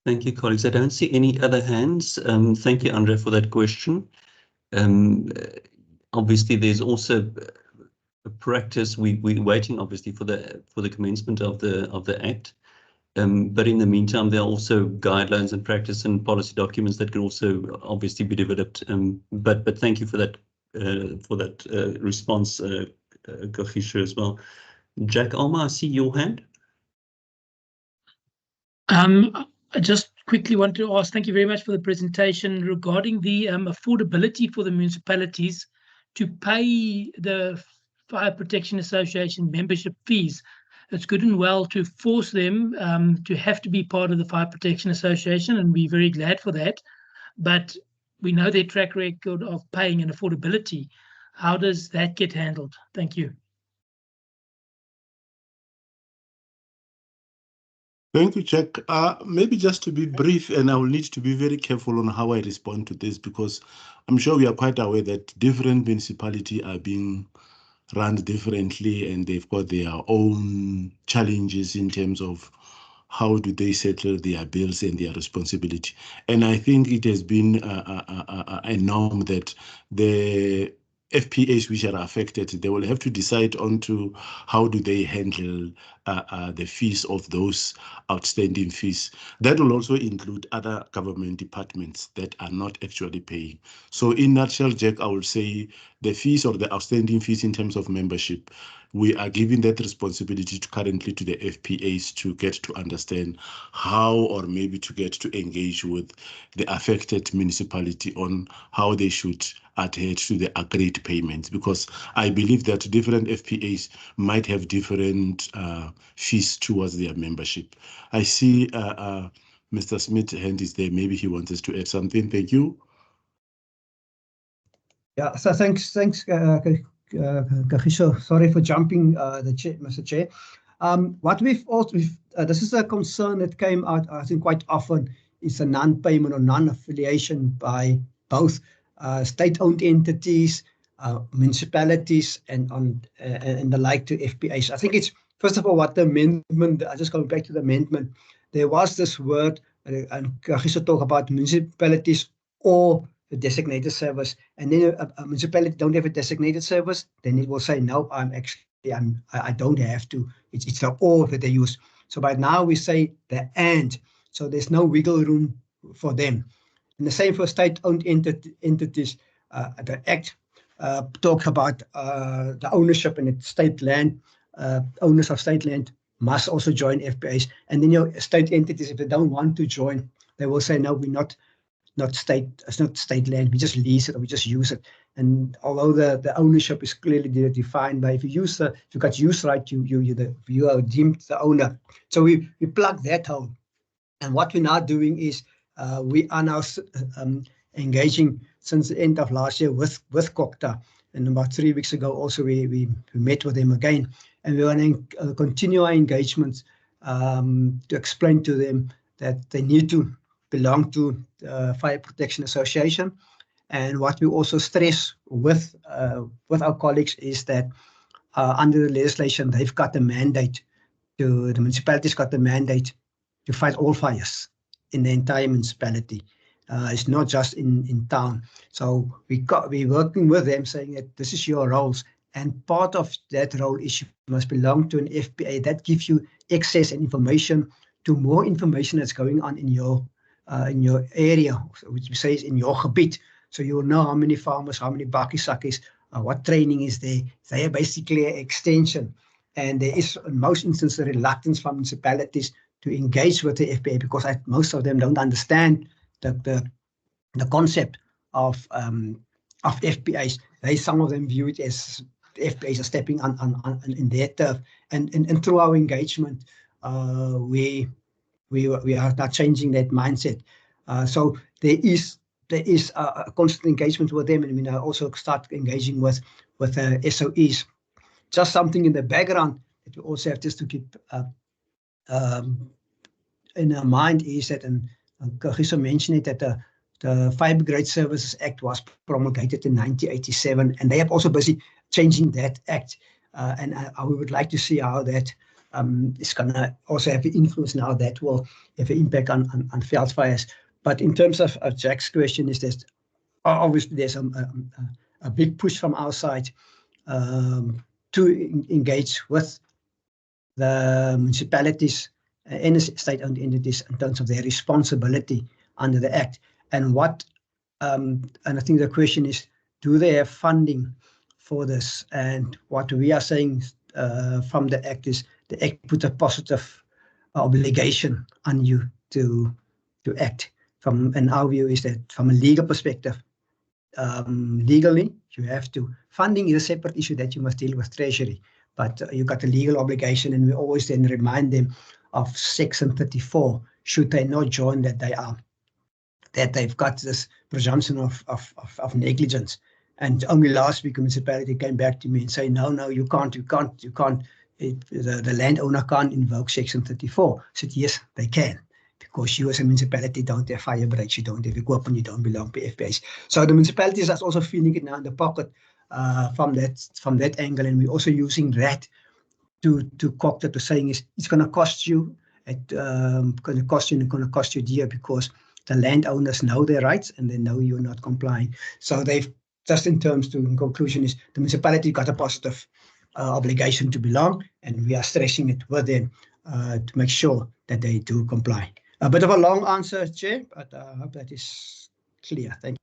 Thank you, colleagues. I don't see any other hands. Thank you, Andre, for that question. Obviously, there's also a practice. We're waiting, obviously, for the commencement of the Act. But in the meantime, there are also guidelines and practice and policy documents that can also obviously be developed. But thank you for that response, Kagisha, as well. Jack Alma, I see your hand. I just quickly want to ask, thank you very much for the presentation regarding the affordability for the municipalities to pay the Fire Protection Association membership fees. It's good and well to force them to have to be part of the Fire Protection Association, and we're very glad for that. But we know their track record of paying and affordability. How does that get handled? Thank you. Thank you, Jack. Maybe just to be brief, and I will need to be very careful on how I respond to this, because I'm sure we are quite aware that different municipalities are being run differently and they've got their own challenges in terms of how do they settle their bills and their responsibility. And I think it has been a norm that the FPAs which are affected, they will have to decide on to how do they handle the fees of those outstanding fees. That will also include other government departments that are not actually paying. So in nutshell, Jack, I would say the fees or the outstanding fees in terms of membership, we are giving that responsibility currently to the FPAs to get to understand how, or maybe to get to engage with the affected municipality on how they should adhere to the agreed payments, because I believe that different FPAs might have different fees towards their membership. I see Mr. Smith's hand is there. Maybe he wants us to add something. Thank you. Yeah, so thanks, Kagisha. Sorry for jumping the chair, Mr. Chair. What we've also, this is a concern that came out, I think, quite often, is a non-payment or non-affiliation by both state-owned entities, municipalities, and the like to FPAs. I think it's, first of all, what the amendment, I just going back to the amendment, there was this word, and Kagisha talk about municipalities or the designated service, and then a municipality don't have a designated service, then it will say, no, I don't have to. It's the or that they use. So by now we say the and, so there's no wiggle room for them. And the same for state-owned entities. The Act talks about the ownership in the state land. Owners of state land must also join FPAs. And then your state entities, if they don't want to join, they will say, no, we're not state, it's not state land, we just lease it or we just use it. And although the ownership is clearly defined by, if you got use right, you are deemed the owner. So we plug that hole. And what we're now doing is we are now engaging since the end of last year with COCTA. And about 3 weeks ago also we met with them again. And we want to continue our engagements to explain to them that they need to belong to the Fire Protection Association. And what we also stress with our colleagues is that under the legislation, they've got the mandate the municipality's got the mandate to fight all fires in the entire municipality. It's not just in town. So we're working with them saying that this is your roles. And part of that role is you must belong to an FPA that gives you access and information to more information that's going on in your area, which we say is in your gebied. So you'll know how many farmers, how many bakkies, what training is there. They are basically an extension. And there is, in most instances, a reluctance from municipalities to engage with the FPA because most of them don't understand the concept of FPAs. Some of them view it as FPAs are stepping on in their turf. And through our engagement, we are not changing that mindset. So there is a constant engagement with them, and we now also start engaging with SOEs. Just something in the background that we also have just to keep in our mind is that, and Kagiso mentioned it, that the Fibre Grade Services Act was promulgated in 1987, and they are also busy changing that act. And we would like to see how that is going to also have an influence now that will have an impact on veldfires. But in terms of Jack's question, is there's obviously there's a big push from our side to engage with the municipalities and the state-owned entities in terms of their responsibility under the Act. And what, and I think the question is, do they have funding for this? And what we are saying from the Act is the Act puts a positive obligation on you to act. And our view is that from a legal perspective, legally, you have to. Funding is a separate issue that you must deal with Treasury, but you've got a legal obligation, and we always then remind them of Section 34, should they not join, that they've got this presumption of negligence. And only last week, a municipality came back to me and say, no, you can't. The landowner can't invoke Section 34. I said, yes, they can, because you as a municipality don't have fire breaks, you don't have equipment, you don't belong to FPAs. So the municipalities are also feeling it now in the pocket from that angle, and we're also using that to cock that, to saying it's going to cost you, going to cost you dear, because the landowners know their rights and they know you're not complying. So they've, just in conclusion, is the municipality got a positive obligation to belong, and we are stressing it with them to make sure that they do comply. A bit of a long answer, Chair, but I hope that is clear. Thank you.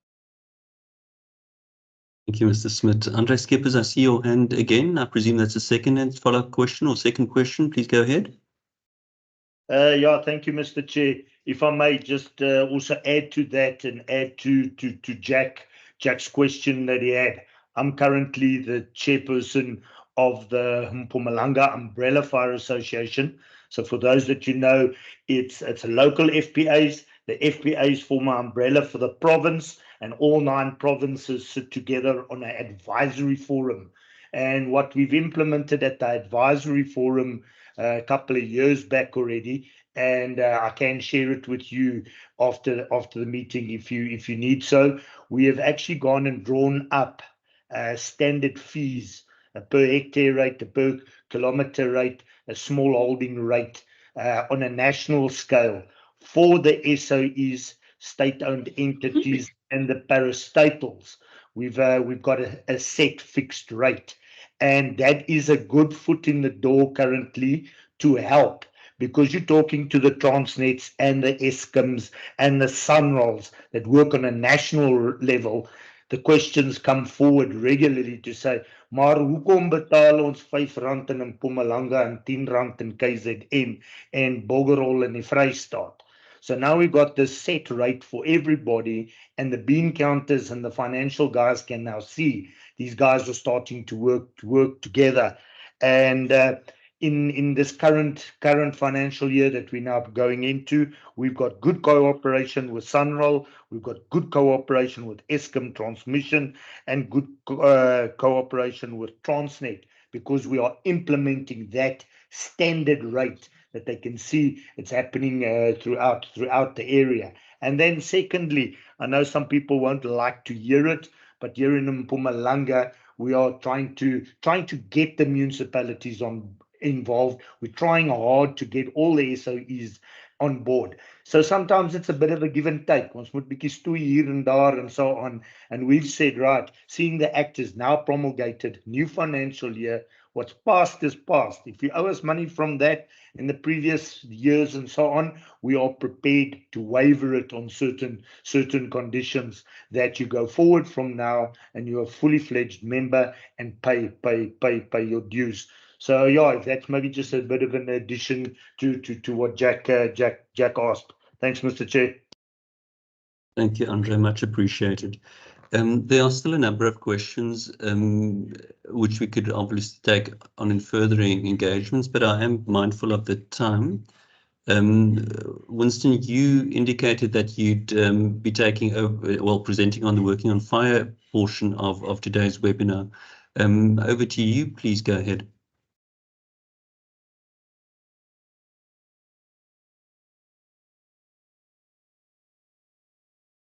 Thank you, Mr. Smith. Andre Skeppers, I see your hand again. I presume that's a second follow-up question or second question. Please go ahead. Yeah, thank you, Mr. Chair. If I may just also add to that and add to Jack's question that he had. I'm currently the chairperson of the Mpumalanga Umbrella Fire Association. So for those that you know, it's a local FPAs. The FPAs form an umbrella for the province, and all 9 provinces sit together on an advisory forum. And what we've implemented at the advisory forum a couple of years back already, and I can share it with you after the meeting if you need so. We have actually gone and drawn up standard fees, a per hectare rate, a per kilometre rate, a small holding rate on a national scale for the SOEs, state-owned entities, and the parastatals. We've got a set fixed rate, and that is a good foot in the door currently to help, because you're talking to the Transnets and the Escoms and the Sunrolls that work on a national level. The questions come forward regularly to say, maar hoekom betaal ons R5 in Mpumalanga en R10 in KZN en Boggerol in die Vrystaat? So now we've got this set rate for everybody, and the bean counters and the financial guys can now see these guys are starting to work together. And in this current financial year that we're now going into, we've got good cooperation with Sunroll, we've got good cooperation with Eskom Transmission, and good cooperation with Transnet, because we are implementing that standard rate that they can see it's happening throughout the area. And then secondly, I know some people won't like to hear it, but here in Mpumalanga, we are trying to get the municipalities involved. We're trying hard to get all the SOEs on board. So sometimes it's a bit of a give and take. Ons moet bietjie stoei hier and daar and so on. And we've said, right, seeing the Act is now promulgated, new financial year, what's past is past. If you owe us money from that in the previous years and so on, we are prepared to waiver it on certain conditions, that you go forward from now and you're a fully fledged member and pay your dues. So yeah, that's maybe just a bit of an addition to what Jack asked. Thanks, Mr. Chair. Thank you, Andre. Much appreciated. There are still a number of questions which we could obviously take on in further engagements, but I am mindful of the time. Winston, you indicated that you'd be taking over, well, presenting on the Working on Fire portion of today's webinar. Over to you, please go ahead.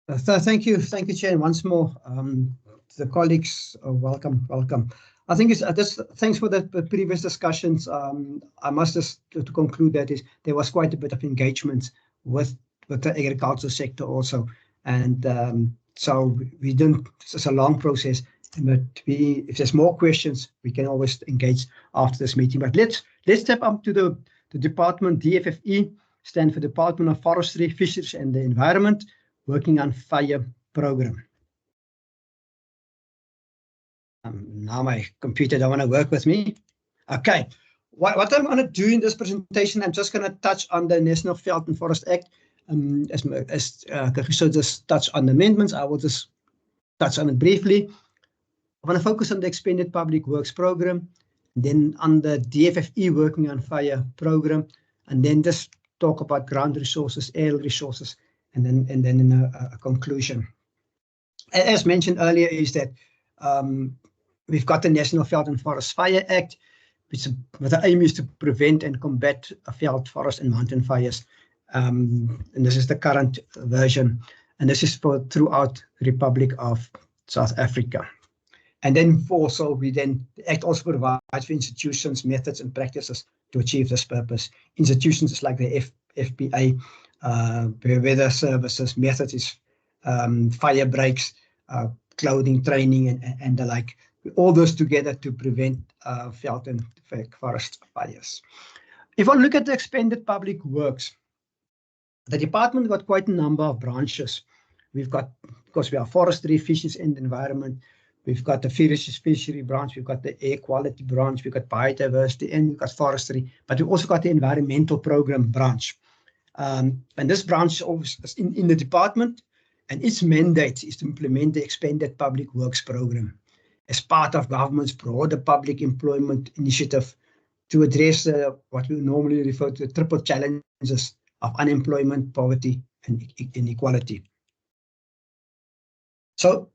Thank you, Chair. And once more, the colleagues, welcome. I think it's thanks for the previous discussions. I must just to conclude that there was quite a bit of engagement with the agricultural sector also, and so we didn't. It's a long process, but if there's more questions, we can always engage after this meeting. But let's step up to the department. DFFE stand for Department of Forestry, Fisheries and the Environment, working on fire program. Now my computer don't want to work with me. Okay, what I'm going to do in this presentation, I'm just going to touch on the National Veld and Forest Act. As Kagiso just touched on the amendments, I will just touch on it briefly. I want to focus on the Expanded Public Works Program, then on the DFFE working on fire program, and then just talk about ground resources, air resources, and then in a conclusion. As mentioned earlier, is that we've got the National Veld and Forest Fire Act, which the aim is to prevent and combat veld, forest, and mountain fires. And this is the current version, and this is for throughout the Republic of South Africa. And then also the Act also provides for institutions, methods, and practices to achieve this purpose. Institutions like the FPA, weather services, methods is fire breaks, clothing, training, and the like. All those together to prevent veld and forest fires. If I look at the Expanded Public Works, the department got quite a number of branches. We've got, of course, we have forestry, fisheries and environment. We've got the fishery branch, we've got the air quality branch, we've got biodiversity, and we've got forestry, but we've also got the environmental program branch. And this branch is in the department, and its mandate is to implement the Expanded Public Works Program as part of government's broader public employment initiative to address what we normally refer to the triple challenges of unemployment, poverty, and inequality. So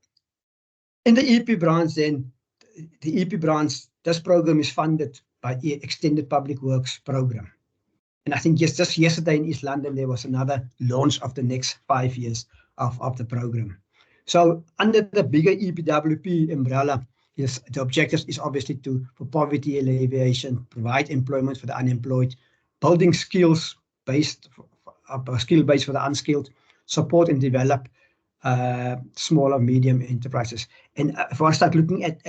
in the EP branch, then, the EP branch, this program is funded by the Extended Public Works Program. And I think just yesterday in East London, there was another launch of the next 5 years of the program. So under the bigger EPWP umbrella, the objective is obviously for poverty alleviation, provide employment for the unemployed, building skill-based for the unskilled, support and develop small or medium enterprises. And if I start looking at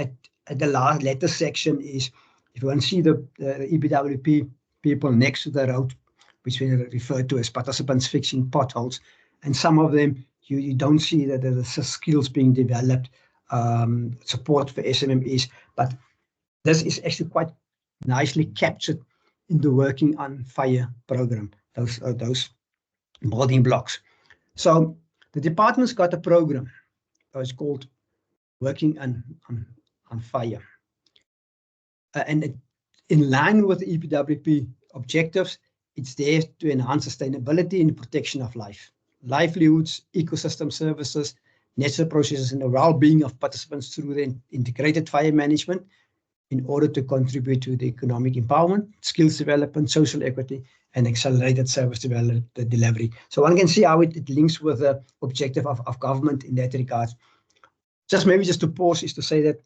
the latter section, is if you want to see the EPWP people next to the road, which we refer to as participants fixing potholes, and some of them you don't see that there's skills being developed, support for SMMEs, but this is actually quite nicely captured in the working on fire program, those building blocks. So the department's got a program that is called Working on Fire. And in line with the EPWP objectives, it's there to enhance sustainability and protection of life, livelihoods, ecosystem services, natural processes, and the well-being of participants through the integrated fire management in order to contribute to the economic empowerment, skills development, social equity, and accelerated service delivery. So one can see how it links with the objective of government in that regard. Just to pause is to say that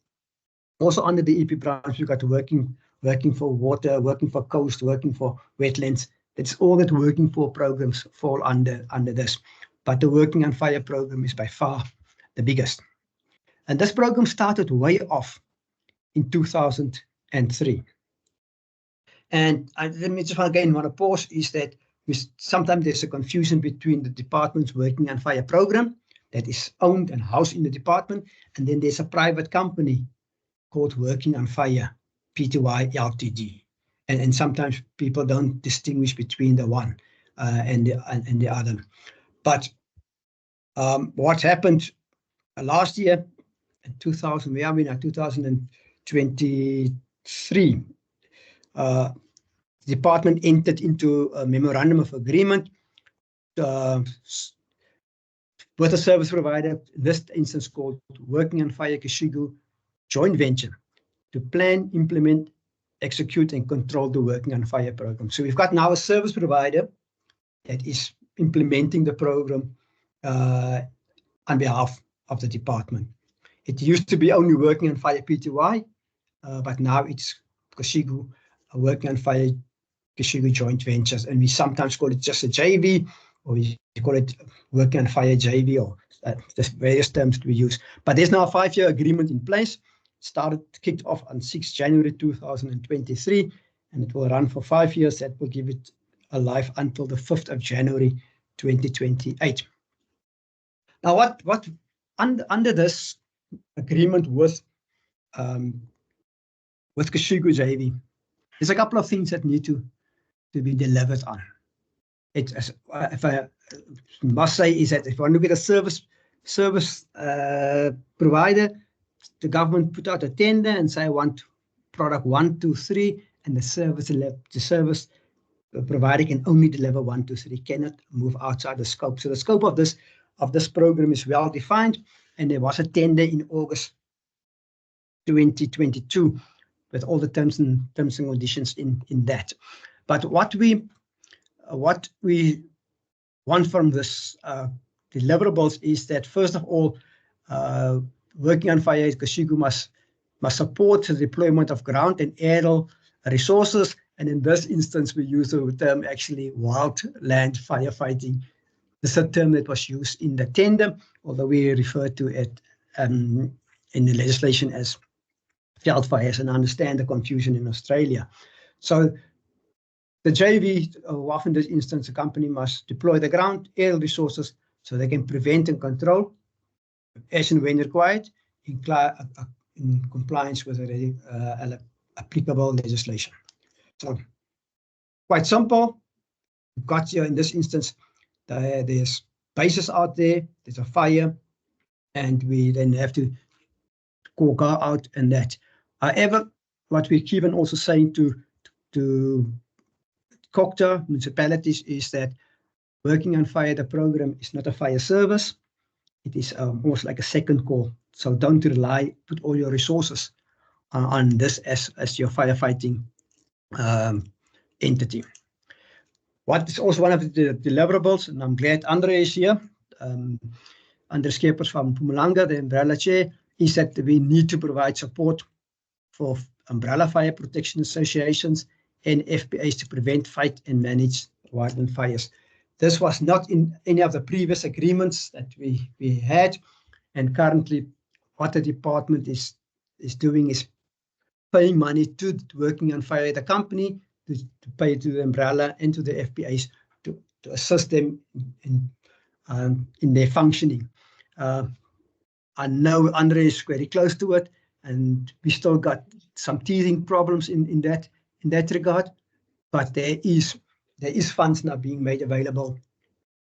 also under the EP branch, we've got working for water, working for coast, working for wetlands. It's all that working for programs fall under this. But the Working on Fire program is by far the biggest. And this program started way off in 2003. And let me just again want to pause is that sometimes there's a confusion between the department's Working on Fire program that is owned and housed in the department, and then there's a private company called Working on Fire, Pty Ltd. And sometimes people don't distinguish between the one and the other. But what happened last year, in 2023, the department entered into a memorandum of agreement with a service provider, in this instance called Working on Fire Kishigu joint venture, to plan, implement, execute, and control the Working on Fire program. So we've got now a service provider that is implementing the program on behalf of the department. It used to be only working on fire PTY, but now it's Kashigu working on fire Kashigu joint ventures, and we sometimes call it just a JV, or we call it working on fire JV, or there's various terms we use. But there's now a 5-year agreement in place. Kicked off on 6 January 2023, and it will run for 5 years. That will give it a life until the 5th of January 2028. Now, what under this agreement with Kashigu JV, there's a couple of things that need to be delivered on. If I must say, is that if I look at a service provider, the government put out a tender and say I want product 1, 2, 3, and the service provider can only deliver 1, 2, 3, cannot move outside the scope. So the scope of this program is well defined, and there was a tender in August 2022 with all the terms and conditions in that. But what we want from this deliverables is that, first of all, working on fire, Kashigu must support the deployment of ground and aerial resources, and in this instance we use the term actually wildland firefighting. This is a term that was used in the tender, although we refer to it in the legislation as veld fires, and I understand the confusion in Australia. So the JV, or often in this instance, the company must deploy the ground aerial resources so they can prevent and control as and when required in compliance with the applicable legislation. So quite simple. We've got here in this instance, there's bases out there, there's a fire, and we then have to go out and that. However, what we keep on also saying to COCTA municipalities is that working on fire, the program is not a fire service. It is almost like a second call. So don't put all your resources on this as your firefighting entity. What is also one of the deliverables, and I'm glad Andre is here, Andre Skeppers from Mpumalanga, the umbrella chair, is that we need to provide support for umbrella fire protection associations and FPAs to prevent, fight, and manage wildland fires. This was not in any of the previous agreements that we had, and currently what the department is doing is paying money to working on fire, the company, to pay to the umbrella and to the FPAs to assist them in their functioning. I know Andre is very close to it, and we still got some teething problems in that regard, but there is funds now being made available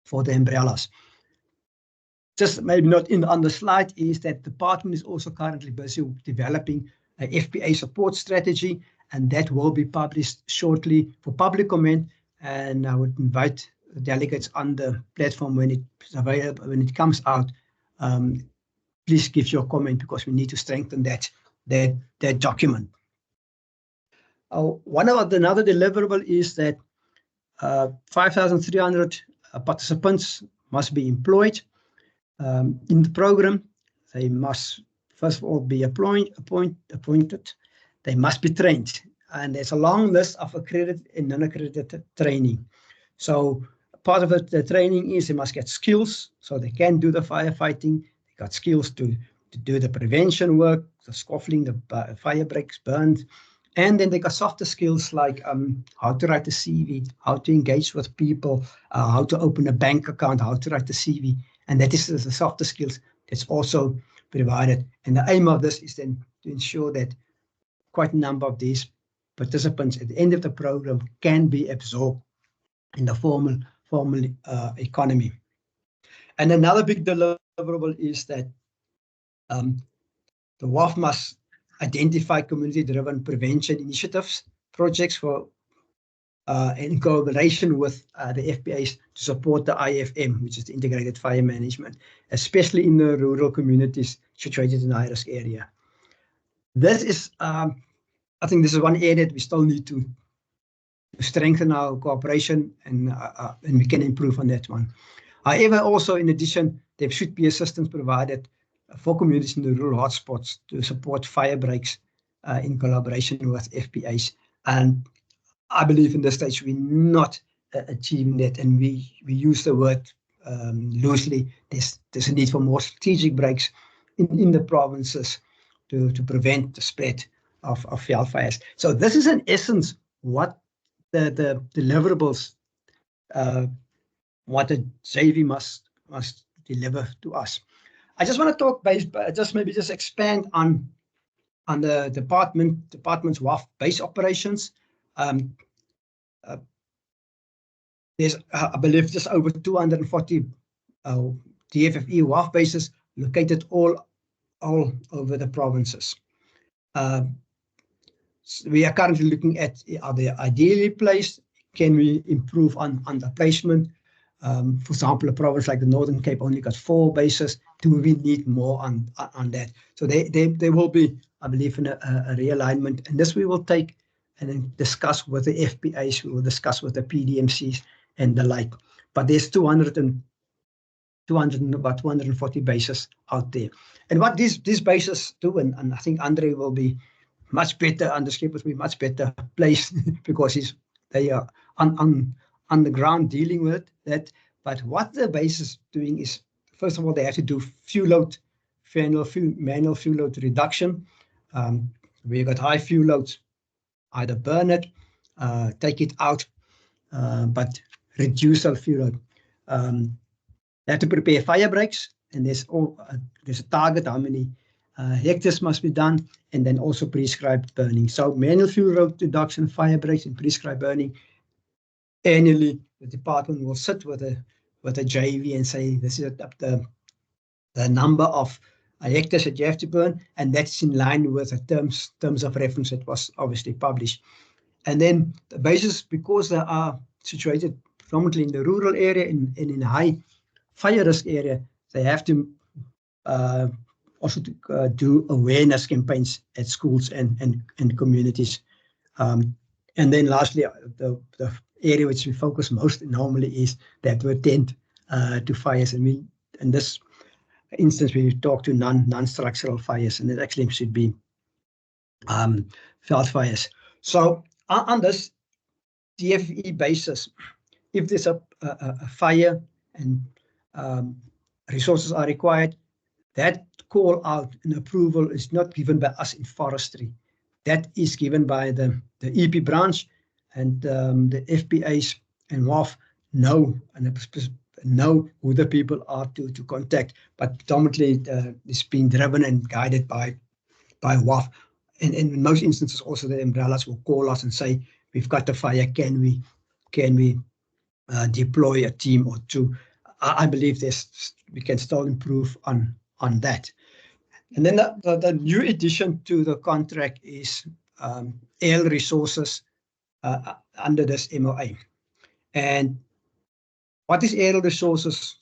for the umbrellas. Just maybe not on the slide is that the department is also currently busy developing a FPA support strategy, and that will be published shortly for public comment, and I would invite the delegates on the platform when it's available, when it comes out. Please give your comment, because we need to strengthen that document. Another deliverable is that 5,300 participants must be employed in the program. They must first of all be appointed. They must be trained, and there's a long list of accredited and non-accredited training. So part of the training is they must get skills so they can do the firefighting. They got skills to do the prevention work, the scuffling, the fire breaks, burns. And then they got softer skills like how to write a CV, how to engage with people, how to open a bank account, how to write a CV. And that is the softer skills that's also provided. And the aim of this is then to ensure that quite a number of these participants at the end of the program can be absorbed in the formal economy. And another big deliverable is that the WAF must identify community-driven prevention initiatives, projects for in collaboration with the FPAs to support the IFM, which is the Integrated Fire Management, especially in the rural communities situated in the high-risk area. This is, I think this is one area that we still need to strengthen our cooperation, and we can improve on that one. However, also in addition, there should be assistance provided for communities in the rural hotspots to support fire breaks in collaboration with FPAs. And I believe in this stage we're not achieving that, and we use the word loosely. There's a need for more strategic breaks in the provinces to prevent the spread of veld fires. So this is in essence what the deliverables, what a JV must deliver to us. I just want to talk just expand on the department's WAF base operations. There's, I believe, just over 240 DFFE WAF bases located all over the provinces. So we are currently looking at, are they ideally placed? Can we improve on the placement? For example, a province like the Northern Cape only got 4 bases. Do we need more on that? So there will be, I believe, a realignment, and this we will take and then discuss with the FPAs. We will discuss with the PDMCs and the like. But there's about 240 bases out there. And what these bases do, and I think Andre will be much better, Andre will be much better placed because they are on the ground dealing with that. But what the base is doing is, first of all, they have to do manual fuel load reduction. Where you got high fuel loads, either burn it, take it out, but reduce our fuel load. They have to prepare fire breaks, and there's a target how many hectares must be done, and then also prescribed burning. So manual fuel load reduction, fire breaks, and prescribed burning. Annually, the department will sit with a JV and say, this is the number of hectares that you have to burn, and that's in line with the terms of reference that was obviously published. And then the bases, because they are situated predominantly in the rural area and in a high fire risk area, they have to also do awareness campaigns at schools and communities. And then lastly, the area which we focus most normally is that we attend to fires. And in this instance, we talk to non-structural fires, and it actually should be veld fires. So on this DFE basis, if there's a fire and resources are required, that call out and approval is not given by us in forestry. That is given by the EP branch, and the FPAs and WAF know who the people are to contact. But predominantly it's been driven and guided by WAF. And in most instances, also the umbrellas will call us and say, we've got a fire, can we deploy a team or two? I believe we can still improve on that. And then the new addition to the contract is air resources under this MOA. And what is aerial resources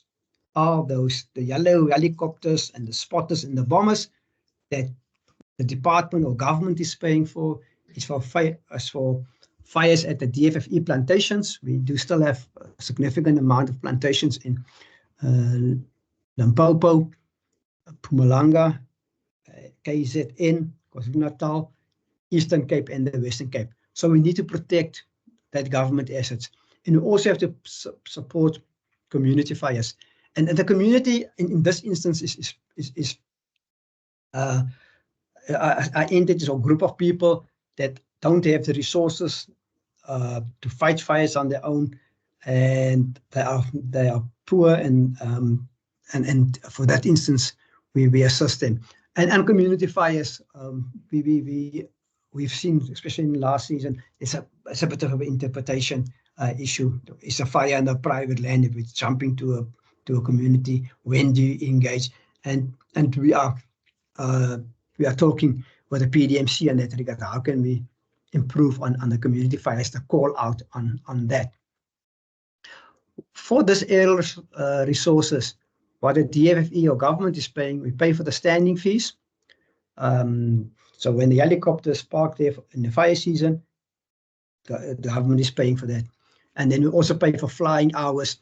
are those, the yellow helicopters and the spotters and the bombers that the department or government is paying for. It's for fires at the DFFE plantations. We do still have a significant amount of plantations in Limpopo, Mpumalanga, KZN, KwaZulu-Natal, Eastern Cape, and the Western Cape. So we need to protect that government assets. And we also have to support community fires. And the community in this instance is entities or group of people that don't have the resources to fight fires on their own, and they are poor, and for that instance we assist them. And community fires, we've seen, especially in last season, it's a bit of an interpretation issue. It's a fire on a private land. If it's jumping to a community, when do you engage? And we are talking with the PDMC on that regard. How can we improve on the community fires, the call out on that? For this aerial resources, what the DFFE or government is paying, we pay for the standing fees. So when the helicopters park there in the fire season, the government is paying for that. And then we also pay for flying hours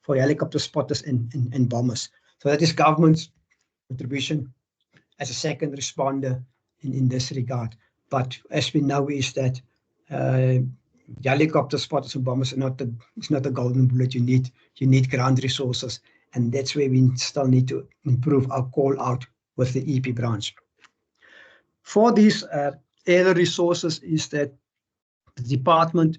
for helicopter spotters and bombers. So that is government's contribution as a second responder in this regard. But as we know is that helicopter spotters and bombers it's not the golden bullet. You need ground resources, and that's where we still need to improve our call out with the EP branch. For these air resources is that the department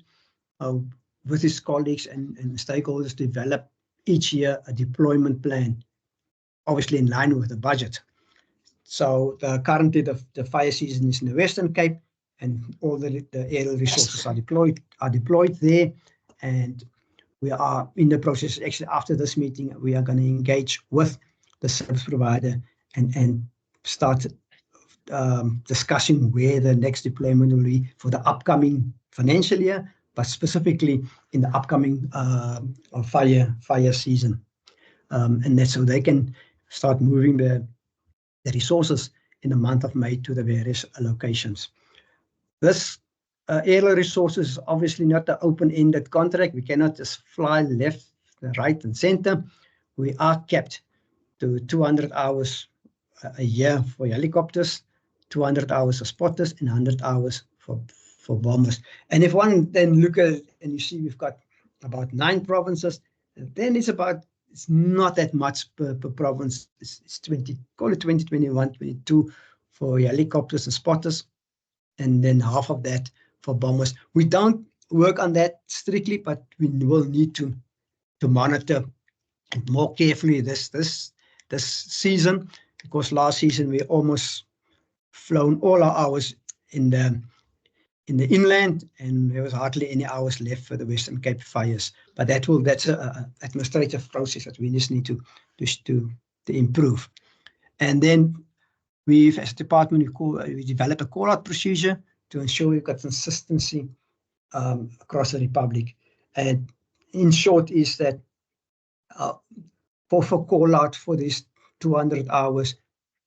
with its colleagues and stakeholders develop each year a deployment plan, obviously in line with the budget. So currently the fire season is in the Western Cape, and all the aerial resources are deployed there, and we are in the process. Actually, after this meeting, we are going to engage with the service provider and start discussing where the next deployment will be for the upcoming financial year, but specifically in the upcoming fire season, and that's so they can start moving the resources in the month of May to the various locations. This aerial resources is obviously not an open-ended contract. We cannot just fly left, right, and center. We are kept to 200 hours a year for helicopters, 200 hours for spotters, and 100 hours for bombers. And if one then look at it and you see we've got about 9 provinces, then it's not that much per province. It's 20, call it 20, 21, 22 for helicopters and spotters, and then half of that for bombers. We don't work on that strictly, but we will need to monitor it more carefully this season, because last season we almost flown all our hours in the inland, and there was hardly any hours left for the Western Cape fires. But that's an administrative process that we just need to improve. And then we've, as a department, we developed a call-out procedure to ensure we've got consistency across the Republic. And in short is that for call-out for these 200 hours,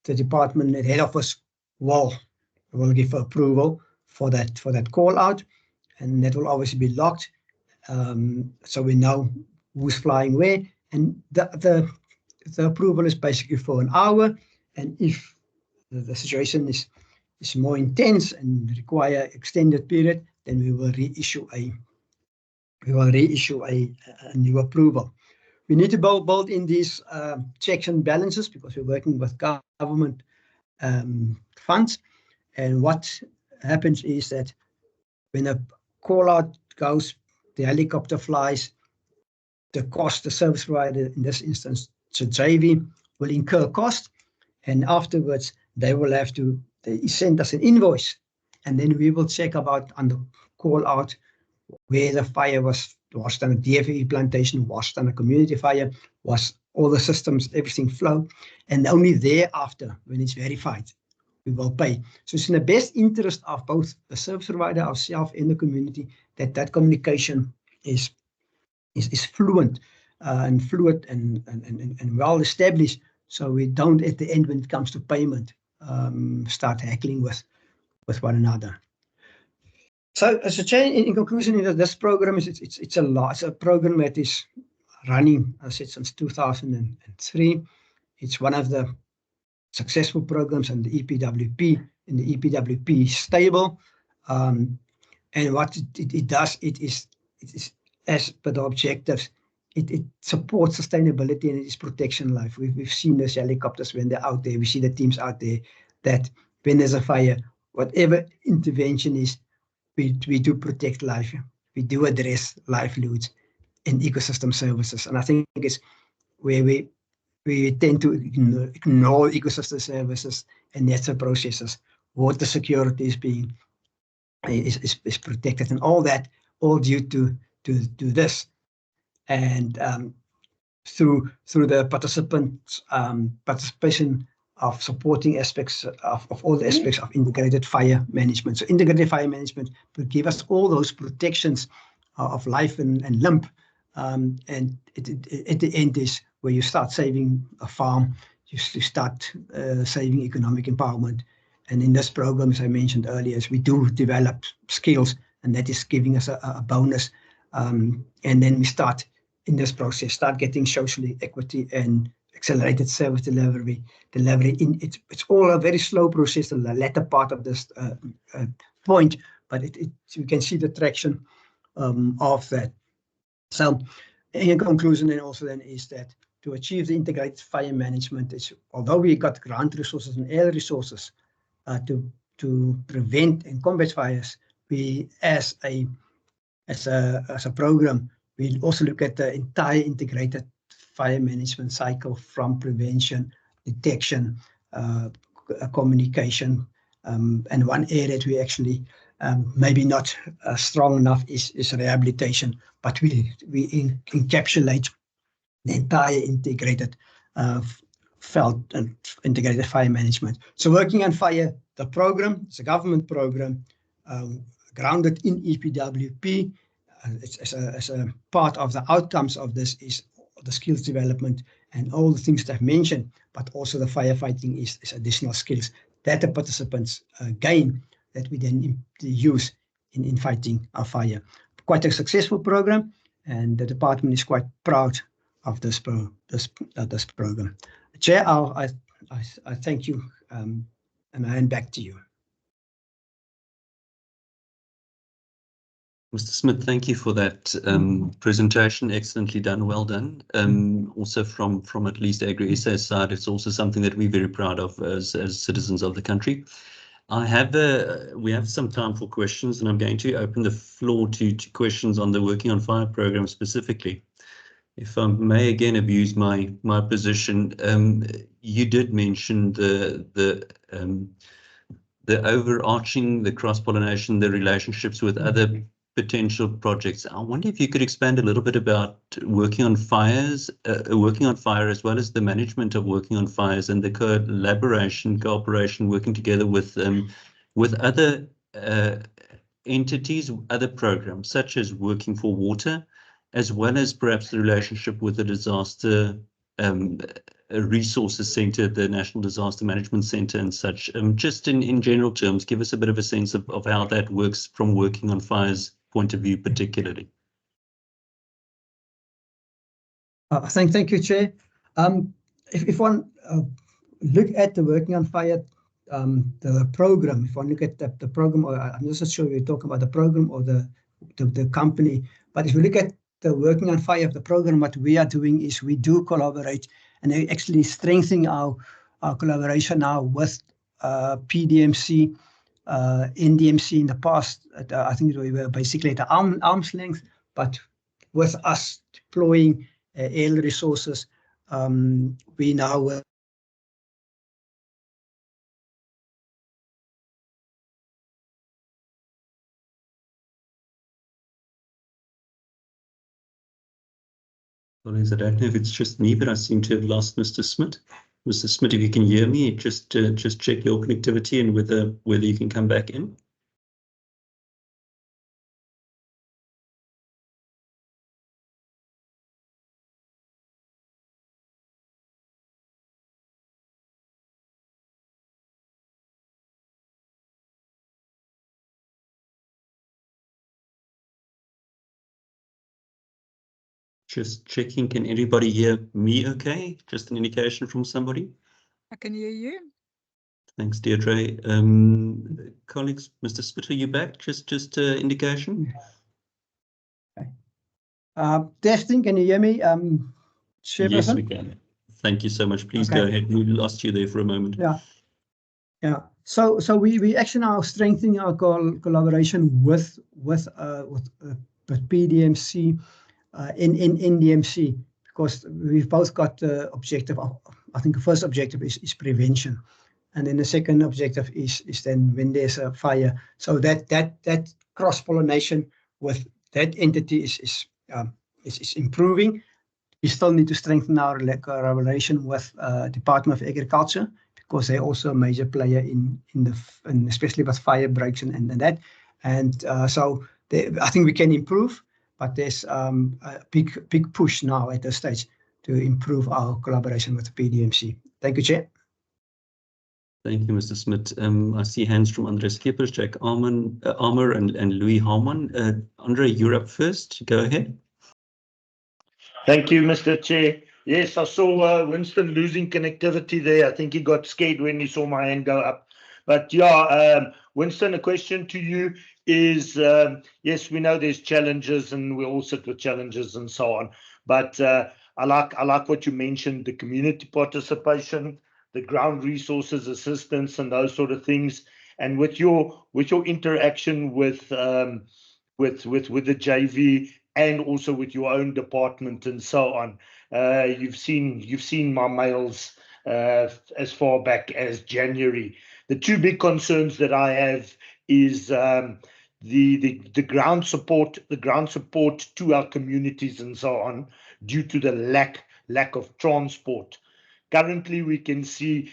the department at head office will give approval for that call-out, and that will obviously be locked, so we know who's flying where. And the approval is basically for an hour, and if the situation is more intense and require extended period, then we will reissue a new approval. We need to build in these checks and balances, because we're working with government funds. And what happens is that when a call out goes, the helicopter flies, the service provider, in this instance, so JV, will incur cost, and afterwards they will have to send us an invoice, and then we will check about on the call out where the fire was done a DFE plantation, was done a community fire, was all the systems, everything flow, and only thereafter, when it's verified, we will pay. So it's in the best interest of both the service provider, ourselves, and the community that communication is fluent and fluid and well established, so we don't at the end, when it comes to payment, start haggling with one another. So as a change, in conclusion, this program it's a program that is running, as I said, since 2003. It's one of the successful programs in the EPWP, and the EPWP is stable. And what it does, it is as per the objectives, it supports sustainability, and it is protection life. We've seen those helicopters when they're out there. We see the teams out there that when there's a fire, whatever intervention is, we do protect life. We do address livelihoods in ecosystem services. And I think it's where we tend to ignore ecosystem services and natural processes. Water security is protected, and all that, all due to this. And through the participation of supporting aspects of all the aspects of integrated fire management. So integrated fire management will give us all those protections of life and limb. And at the end is where you start saving a farm, you start saving economic empowerment. And in this program, as I mentioned earlier, is we do develop skills, and that is giving us a bonus. And then we start in this process, start getting social equity and accelerated service delivery. It's all a very slow process in the latter part of this point, but you can see the traction of that. So, in conclusion, then also then is that to achieve the integrated fire management, although we got ground resources and air resources to prevent and combat fires, we as a program, we also look at the entire integrated fire management cycle from prevention, detection, communication, and one area that we actually maybe not strong enough is rehabilitation, but we encapsulate the entire integrated felt and integrated fire management. So working on fire, the program, it's a government program grounded in EPWP. As a part of the outcomes of this is the skills development and all the things that I've mentioned, but also the firefighting is additional skills that the participants gain that we then use in fighting a fire. Quite a successful program, and the department is quite proud of this program. Chair, I thank you, and I hand back to you. Mr. Smith, thank you for that presentation. Excellently done, well done. Also from at least Agri SA's side, it's also something that we're very proud of as citizens of the country. We have some time for questions, and I'm going to open the floor to questions on the Working on Fire program specifically. If I may again abuse my position, you did mention the overarching, the cross-pollination, the relationships with other potential projects. I wonder if you could expand a little bit about working on fires, working on fire, as well as the management of working on fires and the cooperation, working together with other entities, other programs, such as Working for Water, as well as perhaps the relationship with the Disaster Resources Centre, the National Disaster Management Centre and such. Just in general terms, give us a bit of a sense of how that works from Working on Fire's point of view particularly. Thank you, Chair. If one look at the Working on Fire, the program, if one look at the program, or I'm not so sure we're talking about the program or the company, but if we look at the Working on Fire, the program, what we are doing is we do collaborate and actually strengthening our collaboration now with PDMC, NDMC in the past. I think we were basically at arm's length, but with us deploying air resources, we now I don't know if it's just me, but I seem to have lost Mr. Smith. Mr. Smith, if you can hear me, just check your connectivity and whether you can come back in. Just checking, can anybody hear me okay? Just an indication from somebody? I can hear you. Thanks, Deirdre. Colleagues, Mr. Smith, are you back? Just indication? Okay. Testing, can you hear me? Yes, we can. Thank you so much. Please go ahead. We lost you there for a moment. Yeah. So we actually now strengthening our collaboration with PDMC in NDMC, because we've both got the objective of, I think the first objective is prevention, and then the second objective is then when there's a fire. So that cross-pollination with that entity is improving. We still need to strengthen our collaboration with Department of Agriculture, because they're also a major player in especially with fire breaks and that. And so I think we can improve, but there's a big push now at this stage to improve our collaboration with the PDMC. Thank you, Chair. Thank you, Mr. Smith. I see hands from Andre Skippers, Jack Armour and Louis Harmon. Andre, you're up first. Go ahead. Thank you, Mr. Chair. Yes, I saw Winston losing connectivity there. I think he got scared when he saw my hand go up. But yeah, Winston, a question to you is, yes, we know there's challenges and we all sit with challenges and so on. But I like what you mentioned, the community participation, the ground resources assistance and those sort of things. And with your interaction with the JV and also with your own department and so on. You've seen my mails as far back as January. The two big concerns that I have is the ground support to our communities and so on, due to the lack of transport. Currently, we can see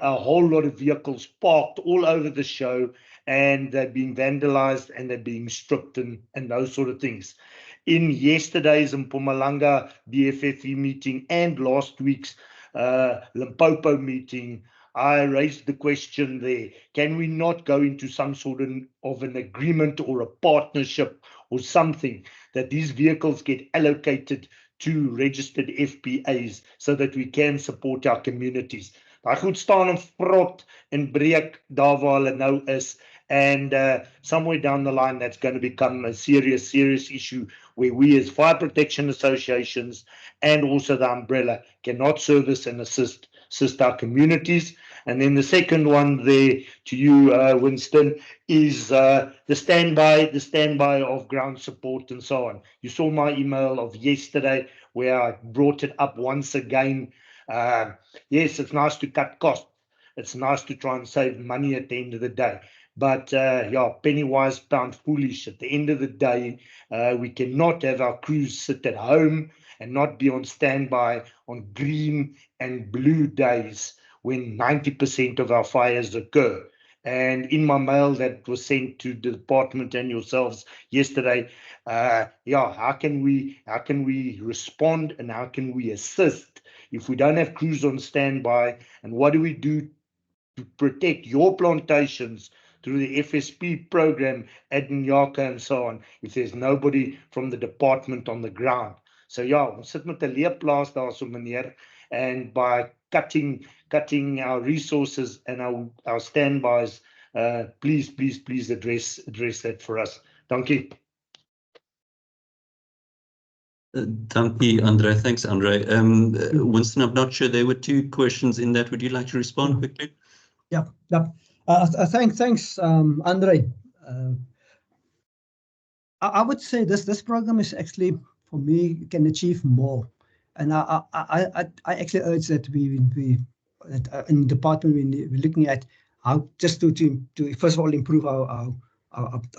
a whole lot of vehicles parked all over the show, and they're being vandalized and they're being stripped and those sort of things. In yesterday's Mpumalanga BFFE meeting and last week's Limpopo meeting, I raised the question there, can we not go into some sort of an agreement or a partnership or something that these vehicles get allocated to registered FPAs so that we can support our communities. Daai goed staan en vrot en breek daar waar hulle nou is, and somewhere down the line that's going to become a serious issue where we as fire protection associations and also the umbrella cannot service and assist our communities. And then the second one there to you, Winston, is the standby of ground support and so on. You saw my email of yesterday where I brought it up once again. Yes, it's nice to cut costs. It's nice to try and save money at the end of the day. But yeah, penny wise, pound foolish. At the end of the day, we cannot have our crews sit at home and not be on standby on green and blue days when 90% of our fires occur. And in my mail that was sent to the department and yourselves yesterday, yeah, how can we respond and how can we assist if we don't have crews on standby? And what do we do to protect your plantations through the FSP program at Nyaka and so on, if there's nobody from the department on the ground? So yeah, ons sit met 'n leë plaas daarso, meneer, and by cutting our resources and our standbys, please address that for us. Dankie. Dankie, Andre. Thanks, Andre. Winston, I'm not sure, there were two questions in that. Would you like to respond quickly? Yeah. Thanks, Andre. I would say this program is actually, for me, can achieve more, and I actually urge that we in the department we're looking at how just to first of all improve our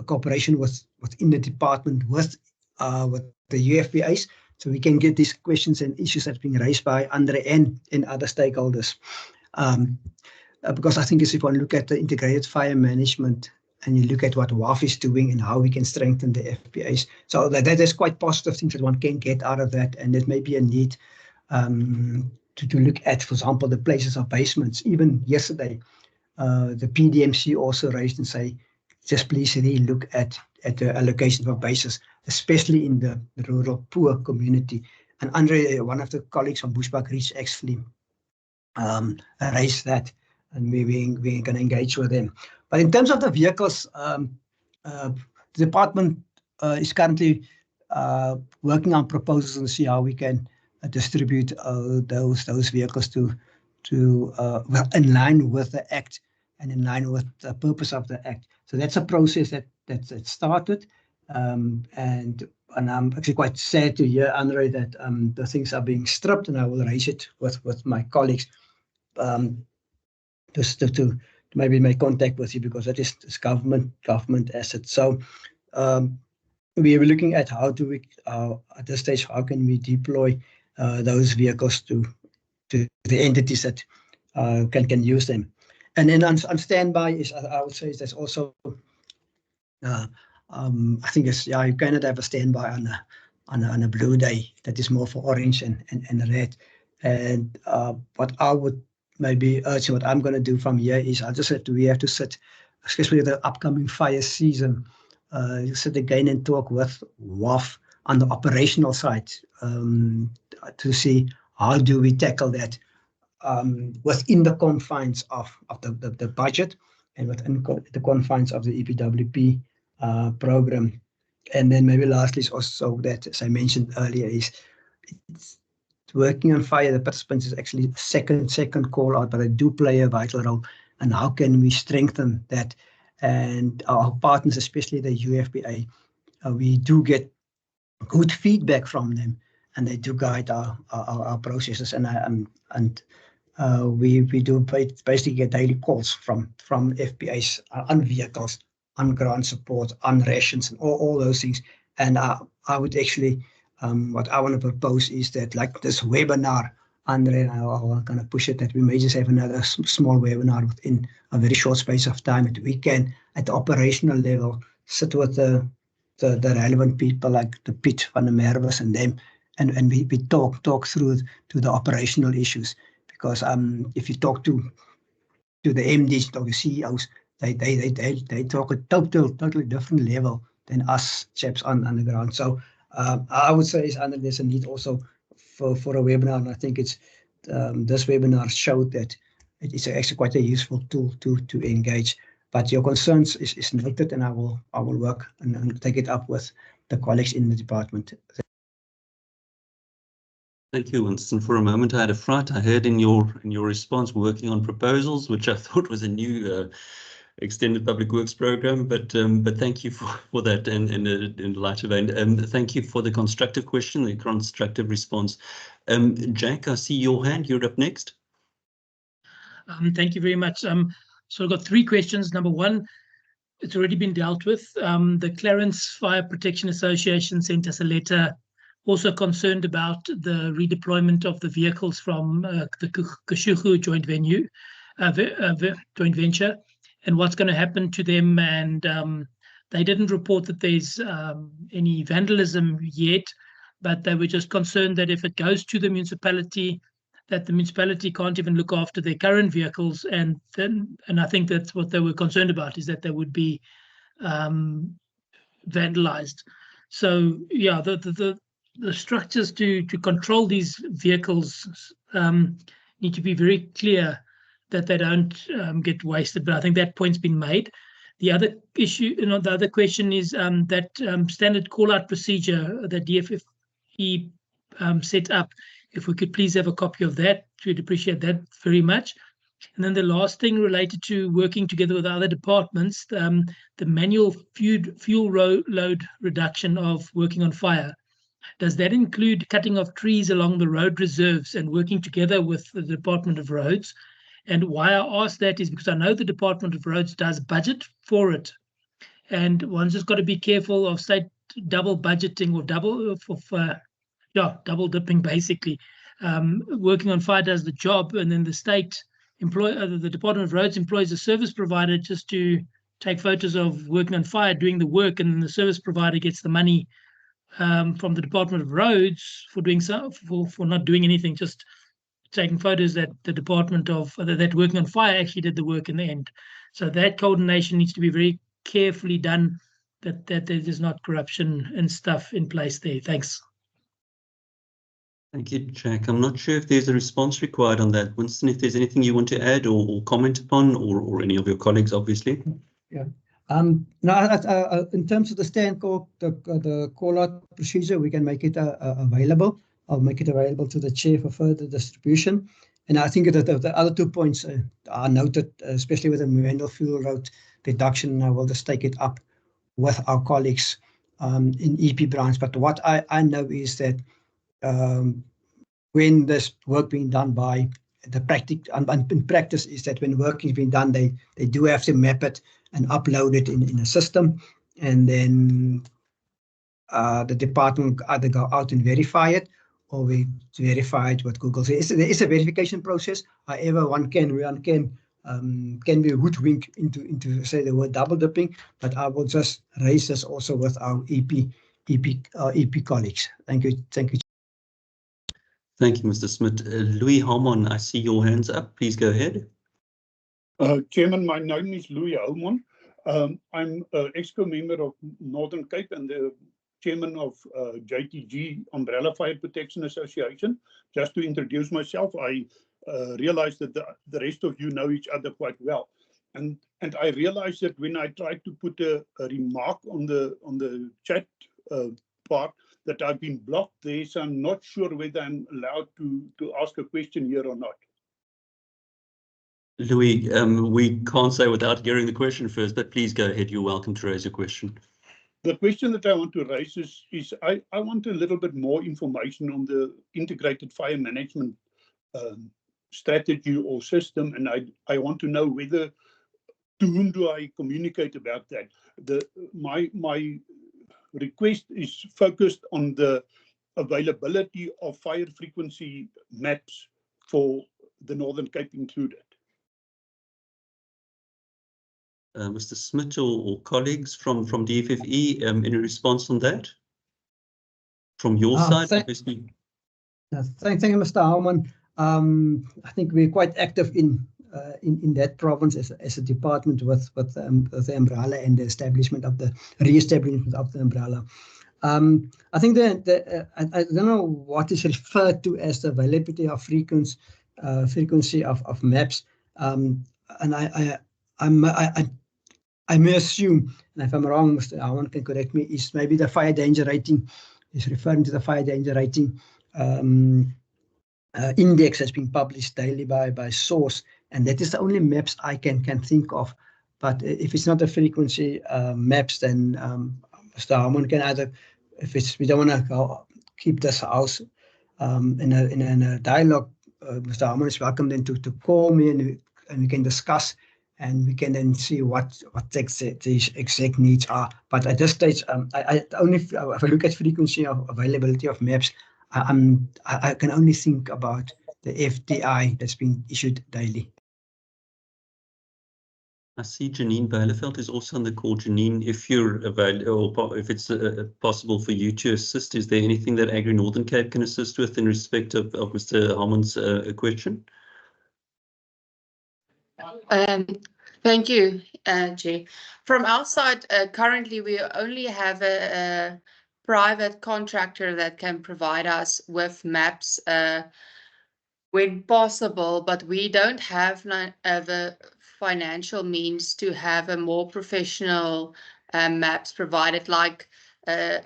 cooperation within the department with the UFPAs, so we can get these questions and issues that are being raised by Andre and other stakeholders. Because I think if one look at the integrated fire management and you look at what WAF is doing and how we can strengthen the FPAs, so that is quite positive things that one can get out of that, and there may be a need to look at, for example, the places of basements. Even yesterday, the PDMC also raised and say, just please really look at the allocation of bases, especially in the rural poor community. And Andre, one of the colleagues from Bushbuck Reach, actually raised that, and we're going to engage with them. But in terms of the vehicles, the department is currently working on proposals and see how we can distribute those vehicles to in line with the Act and in line with the purpose of the Act. So that's a process that started, and I'm actually quite sad to hear, Andre, that the things are being stripped, and I will raise it with my colleagues just to maybe make contact with you, because that is government assets. So we are looking at how do we at this stage, how can we deploy those vehicles to the entities that can use them. And then on standby is, I would say, there's also I think it's, yeah, you cannot have a standby on a blue day that is more for orange and red. And what I would maybe urge, what I'm going to do from here is, I just said we have to sit, especially the upcoming fire season, you sit again and talk with WAF on the operational side, to see how do we tackle that within the confines of the budget and within the confines of the EPWP program. And then maybe lastly is also that, as I mentioned earlier, is it's working on fire. The participants is actually second call out, but they do play a vital role. And how can we strengthen that? And our partners, especially the UFPA, we do get good feedback from them, and they do guide our processes. And we do basically get daily calls from FPAs on vehicles, on grant support, on rations, and all those things. And I would actually, what I want to propose is that, like this webinar, Andre and I are going to push it, that we may just have another small webinar within a very short space of time, that we can, at the operational level, sit with the relevant people like the Piet van der Merwes and them, and we talk through to the operational issues. Because if you talk to the MDs, to the CEOs, they talk a totally different level than us chaps on the ground. So I would say there's a need also for a webinar, and I think it's this webinar showed that it is actually quite a useful tool to engage. But your concerns is noted, and I will work and take it up with the colleagues in the department. Thank you, Winston. For a moment, I had a fright. I heard in your response, working on proposals, which I thought was a new extended public works program. But thank you for that, and in light of it, thank you for the constructive question, the constructive response. Jack, I see your hand. You're up next. Thank you very much. So I've got 3 questions. Number 1, it's already been dealt with. The Clarence Fire Protection Association sent us a letter, also concerned about the redeployment of the vehicles from the Koshugu joint venture, and what's going to happen to them. And they didn't report that there's any vandalism yet, but they were just concerned that if it goes to the municipality, that the municipality can't even look after their current vehicles, and I think that's what they were concerned about, is that they would be vandalized. So yeah, the structures to control these vehicles need to be very clear that they don't get wasted. But I think that point's been made. The other issue, the other question is that standard call-out procedure that DFFE set up. If we could please have a copy of that, we'd appreciate that very much. And then the last thing related to working together with other departments, the manual fuel load reduction of working on fire. Does that include cutting off trees along the road reserves and working together with the Department of Roads? And why I ask that is because I know the Department of Roads does budget for it. And one's just got to be careful of state double budgeting or double dipping, basically. Working on fire does the job, and then the state the Department of Roads employs a service provider just to take photos of working on fire, doing the work, and then the service provider gets the money from the Department of Roads for doing for not doing anything, just taking photos that the Department of that working on fire actually did the work in the end. So that coordination needs to be very carefully done, that there's not corruption and stuff in place there. Thanks. Thank you, Jack. I'm not sure if there's a response required on that. Winston, if there's anything you want to add or comment upon, or any of your colleagues, obviously. Yeah. No, in terms of the the call-out procedure, we can make it available. I'll make it available to the chair for further distribution. And I think that the other 2 points are noted, especially with the manual fuel road reduction. I will just take it up with our colleagues in EP branch. But what I know is that when this work being done by the in practice is that when work is being done, they do have to map it and upload it in a system, and then the department either go out and verify it, or we verify it with Google. So there is a verification process. However, one can be hoodwinked into say the word double dipping, but I will just raise this also with our EP colleagues. Thank you. Thank you, Mr. Smith. Louis Haumon, I see your hands up. Please go ahead. Chairman, my name is Louis Haumon. I'm an EXCO member of Northern Cape and the chairman of JTG, Umbrella Fire Protection Association. Just to introduce myself, I realized that the rest of you know each other quite well. And I realized that when I tried to put a remark on the chat part, that I've been blocked there, so I'm not sure whether I'm allowed to ask a question here or not. Louis, we can't say without hearing the question first, but please go ahead. You're welcome to raise a question. The question that I want to raise is I want a little bit more information on the integrated fire management strategy or system, and I want to know whether, to whom do I communicate about that? My request is focused on the availability of fire frequency maps for the Northern Cape included. Mr. Smith or colleagues from DFFE, any response on that? From your side, obviously. Thank you, Mr. Houman. I think we're quite active in that province as a department with the umbrella and the establishment of the re-establishment of the umbrella. I think that I don't know what is referred to as the availability of frequency of maps, and I may assume, and if I'm wrong, Mr. Houman can correct me, is maybe the fire danger rating is referring to the fire danger rating index that's being published daily by Source, and that is the only maps I can think of. But if it's not the frequency maps, then Mr. Houman can either, we don't want to keep this house in a dialogue, Mr. Houman is welcome then to call me and we can discuss, and we can then see what the exact needs are. But at this stage, I only, if I look at frequency of availability of maps, I can only think about the FDI that's being issued daily. I see Janine Bielefeld is also on the call. Janine, if you're available, or if it's possible for you to assist, is there anything that Agri Northern Cape can assist with in respect of Mr. Houman's question? Thank you, Jay. From our side, currently we only have a private contractor that can provide us with maps when possible, but we don't have the financial means to have a more professional maps provided, like,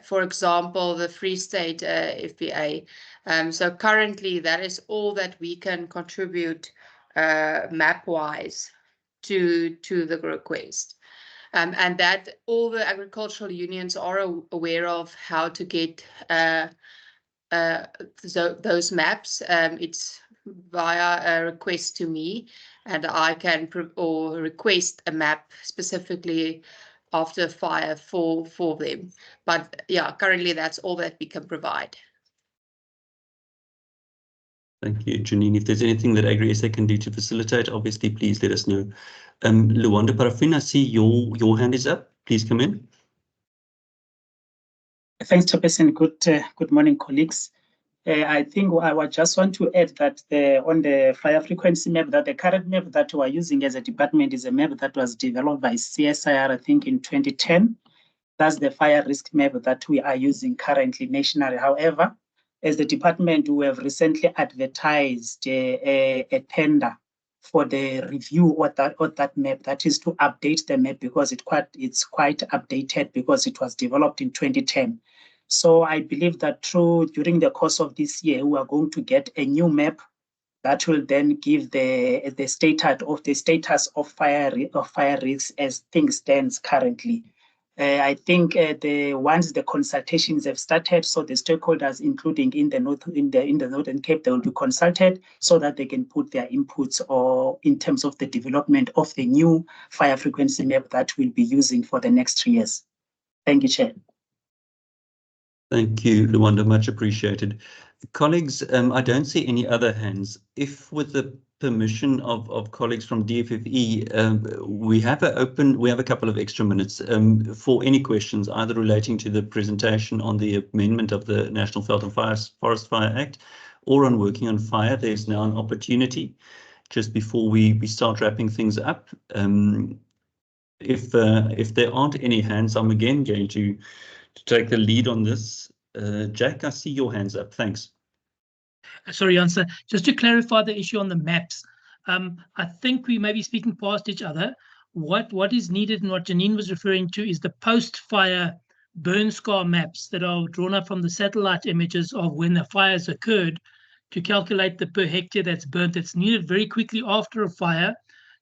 for example, the Free State FBA. So currently that is all that we can contribute map-wise to the request. And that all the agricultural unions are aware of how to get those maps. It's via a request to me, and I can request a map specifically after fire for them. But yeah, currently that's all that we can provide. Thank you, Janine. If there's anything that Agri SA can do to facilitate, obviously, please let us know. Luanda Parafin, I see your hand is up. Please come in. Thanks, Chairperson. Good morning, colleagues. I think I just want to add that on the fire frequency map, that the current map that we are using as a department is a map that was developed by CSIR, I think, in 2010. That's the fire risk map that we are using currently nationally. However, as the department, we have recently advertised a tender for the review of that map. That is to update the map, because it's quite updated, because it was developed in 2010. So I believe that during the course of this year, we are going to get a new map that will then give the status of fire risks as things stands currently. I think once the consultations have started, so the stakeholders, including in the Northern Cape, they will be consulted so that they can put their inputs or in terms of the development of the new fire frequency map that we'll be using for the next 3 years. Thank you, Chair. Thank you, Luanda, much appreciated. Colleagues, I don't see any other hands. If, with the permission of colleagues from DFFE, we have a couple of extra minutes for any questions, either relating to the presentation on the amendment of the National Veld and Forest Fire Act, or on working on fire. There's now an opportunity just before we start wrapping things up. If there aren't any hands, I'm again going to take the lead on this. Jack, I see your hands up. Thanks. Sorry, Janse. Just to clarify the issue on the maps, I think we may be speaking past each other. What is needed and what Janine was referring to is the post-fire burn scar maps that are drawn up from the satellite images of when the fires occurred to calculate the per hectare that's burnt. That's needed very quickly after a fire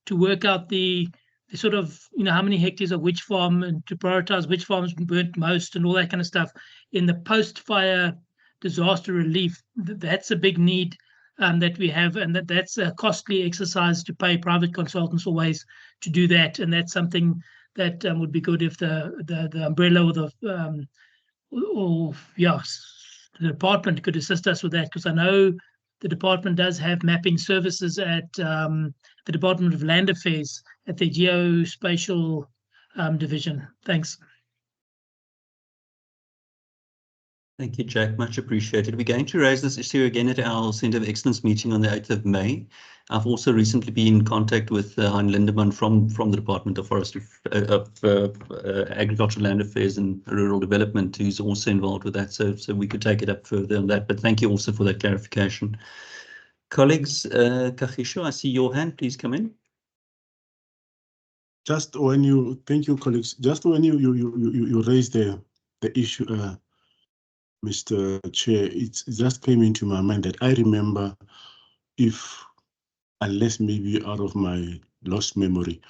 to work out the sort of, how many hectares of which farm and to prioritize which farms burnt most and all that kind of stuff in the post-fire disaster relief. That's a big need that we have, and that's a costly exercise to pay private consultants for ways to do that. And that's something that would be good if the umbrella or the department could assist us with that, because I know the department does have mapping services at the Department of Land Affairs at the Geospatial division. Thanks. Thank you, Jack. Much appreciated. We're going to raise this issue again at our Centre of Excellence meeting on the 8th of May. I've also recently been in contact with Hein Lindemann from the Department of Forestry, Agricultural Land Affairs and Rural Development, who's also involved with that. So we could take it up further on that. But thank you also for that clarification. Colleagues, Kagisho, I see your hand. Please come in. Thank you, colleagues. Just when you raised the issue, Mr. Chair, it just came into my mind that I remember, unless maybe out of my lost memory,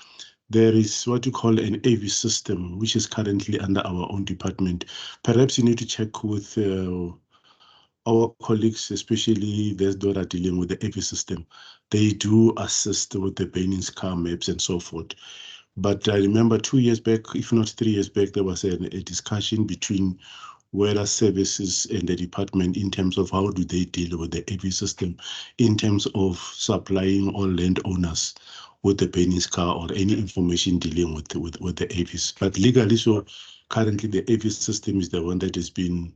there is what you call an AV system, which is currently under our own department. Perhaps you need to check with our colleagues, especially those that are dealing with the AV system. They do assist with the burning scar maps and so forth. But I remember 2 years back, if not 3 years back, there was a discussion between weather services and the department in terms of how do they deal with the AV system in terms of supplying all landowners with the burning scar or any information dealing with the AVs. But legally, so currently the AV system is the one that has been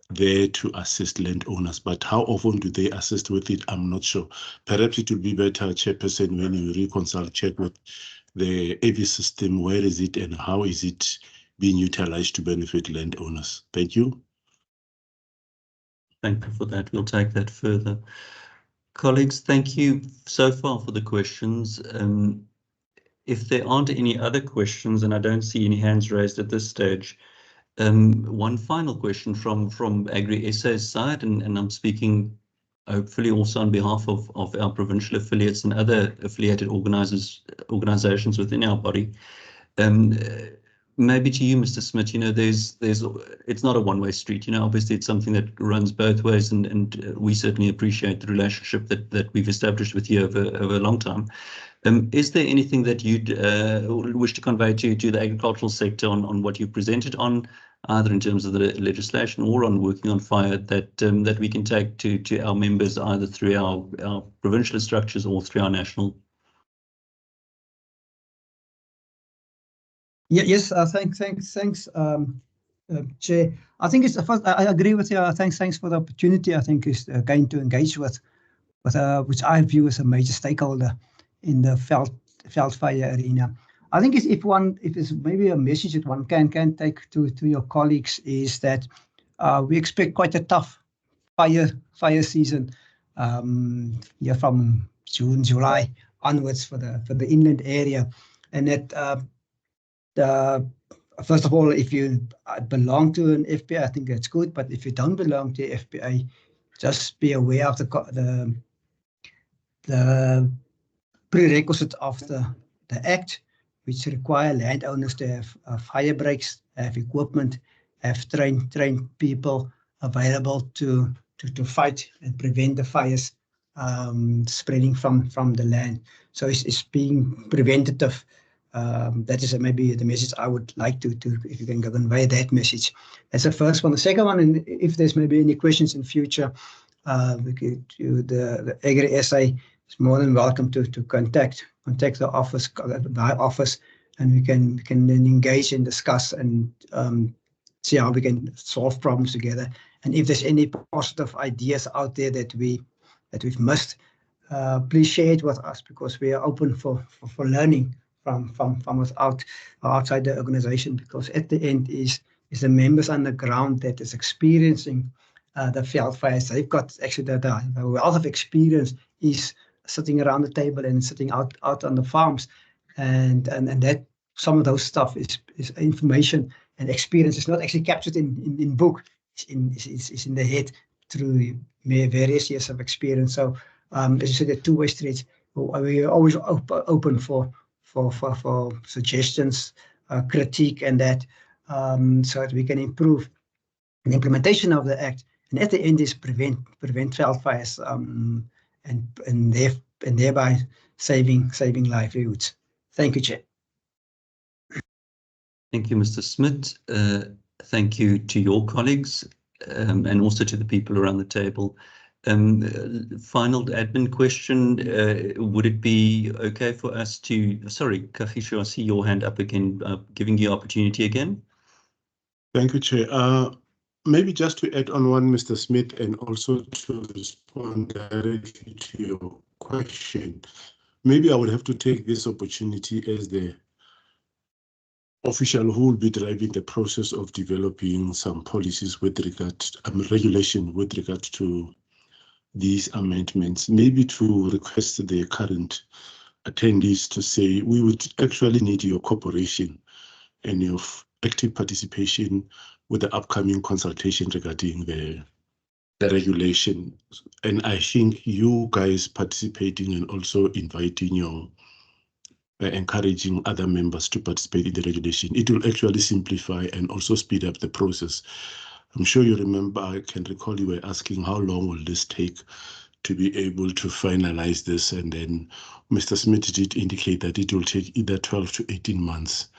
there to assist landowners. But how often do they assist with it? I'm not sure. Perhaps it would be better, Chairperson, when you reconcile, check with the AV system, where is it and how is it being utilized to benefit landowners. Thank you. Thank you for that. We'll take that further. Colleagues, thank you so far for the questions. If there aren't any other questions, and I don't see any hands raised at this stage, one final question from Agri SA's side, and I'm speaking hopefully also on behalf of our provincial affiliates and other affiliated organizations within our body. Maybe to you, Mr. Smith, it's not a one-way street. Obviously it's something that runs both ways, and we certainly appreciate the relationship that we've established with you over a long time. Is there anything that you'd wish to convey to the agricultural sector on what you presented on, either in terms of the legislation or on working on fire, that we can take to our members, either through our provincial structures or through our national? Yes, thanks, Chair. I think I agree with you. Thanks for the opportunity. I think is going to engage with which I view as a major stakeholder in the veld fire arena. I think if it's maybe a message that one can take to your colleagues is that we expect quite a tough fire season from June, July onwards for the inland area, and that first of all, if you belong to an FPA, I think that's good. But if you don't belong to FPA, just be aware of the prerequisite of the Act, which require landowners to have fire breaks, have equipment, have trained people available to fight and prevent the fires spreading from the land. So it's being preventative. That is maybe the message I would like to if you can convey that message. That's the first one. The second one, and if there's maybe any questions in future, we could do the Agri SA is more than welcome to contact the office, my office, and we can then engage and discuss and see how we can solve problems together. And if there's any positive ideas out there that we've missed, please share it with us, because we are open for learning from outside the organization, because at the end is is the members on the ground that is experiencing the veldfires. They've got actually the wealth of experience is sitting around the table and sitting out on the farms, and that some of those stuff is information and experience is not actually captured in book. It's in the head through various years of experience. So as you said, the two-way street. We are always open for suggestions, critique, and that so that we can improve the implementation of the act. And at the end is prevent wildfires and thereby saving livelihoods. Thank you, Chair. Thank you, Mr. Smith. Thank you to your colleagues and also to the people around the table. Final admin question, would it be okay for us to, sorry, Kagiso, I see your hand up again, giving you opportunity again. Thank you, Chair. Maybe just to add on one, Mr. Smith, and also to respond directly to your question, maybe I would have to take this opportunity as the official who will be driving the process of developing some policies with regard to regulation with regard to these amendments, maybe to request the current attendees to say, we would actually need your cooperation and your active participation with the upcoming consultation regarding the regulation. And I think you guys participating and also inviting your encouraging other members to participate in the regulation, it will actually simplify and also speed up the process. I'm sure you remember, I can recall you were asking how long will this take to be able to finalize this, and then Mr. Smith did indicate that it will take either 12 to 18 months.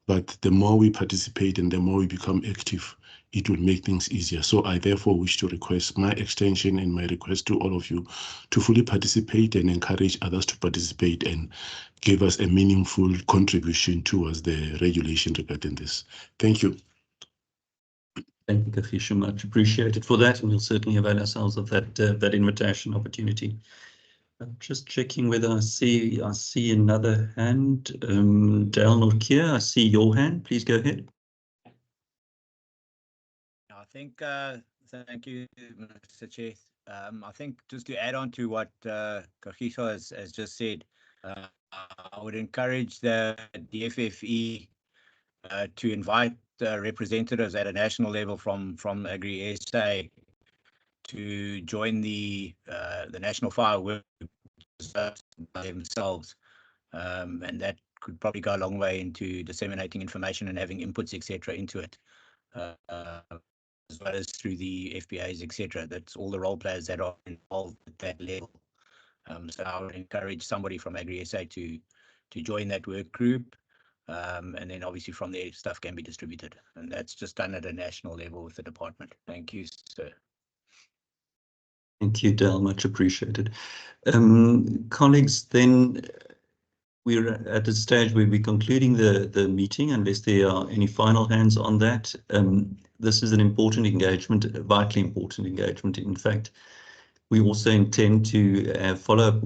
But the more we participate and the more we become active, it will make things easier. So I therefore wish to request my extension and my request to all of you to fully participate and encourage others to participate and give us a meaningful contribution towards the regulation regarding this. Thank you. Thank you, Kagiso, much appreciated for that, and we'll certainly avail ourselves of that invitation opportunity. I'm just checking whether I see another hand. Dale Norkier, I see your hand. Please go ahead. I think, thank you, Mr. Chair. I think just to add on to what Kagiso has just said, I would encourage the DFFE to invite representatives at a national level from Agri SA to join the National Fire Work by themselves, and that could probably go a long way into disseminating information and having inputs, etc., into it, as well as through the FPAs, etc. That's all the role players that are involved at that level. So I would encourage somebody from Agri SA to join that work group, and then obviously from there stuff can be distributed, and that's just done at a national level with the department. Thank you, sir. Thank you, Dale, much appreciated. Colleagues, then we're at a stage where we're concluding the meeting, unless there are any final hands on that. This is an important engagement, a vitally important engagement. In fact, we also intend to have follow-up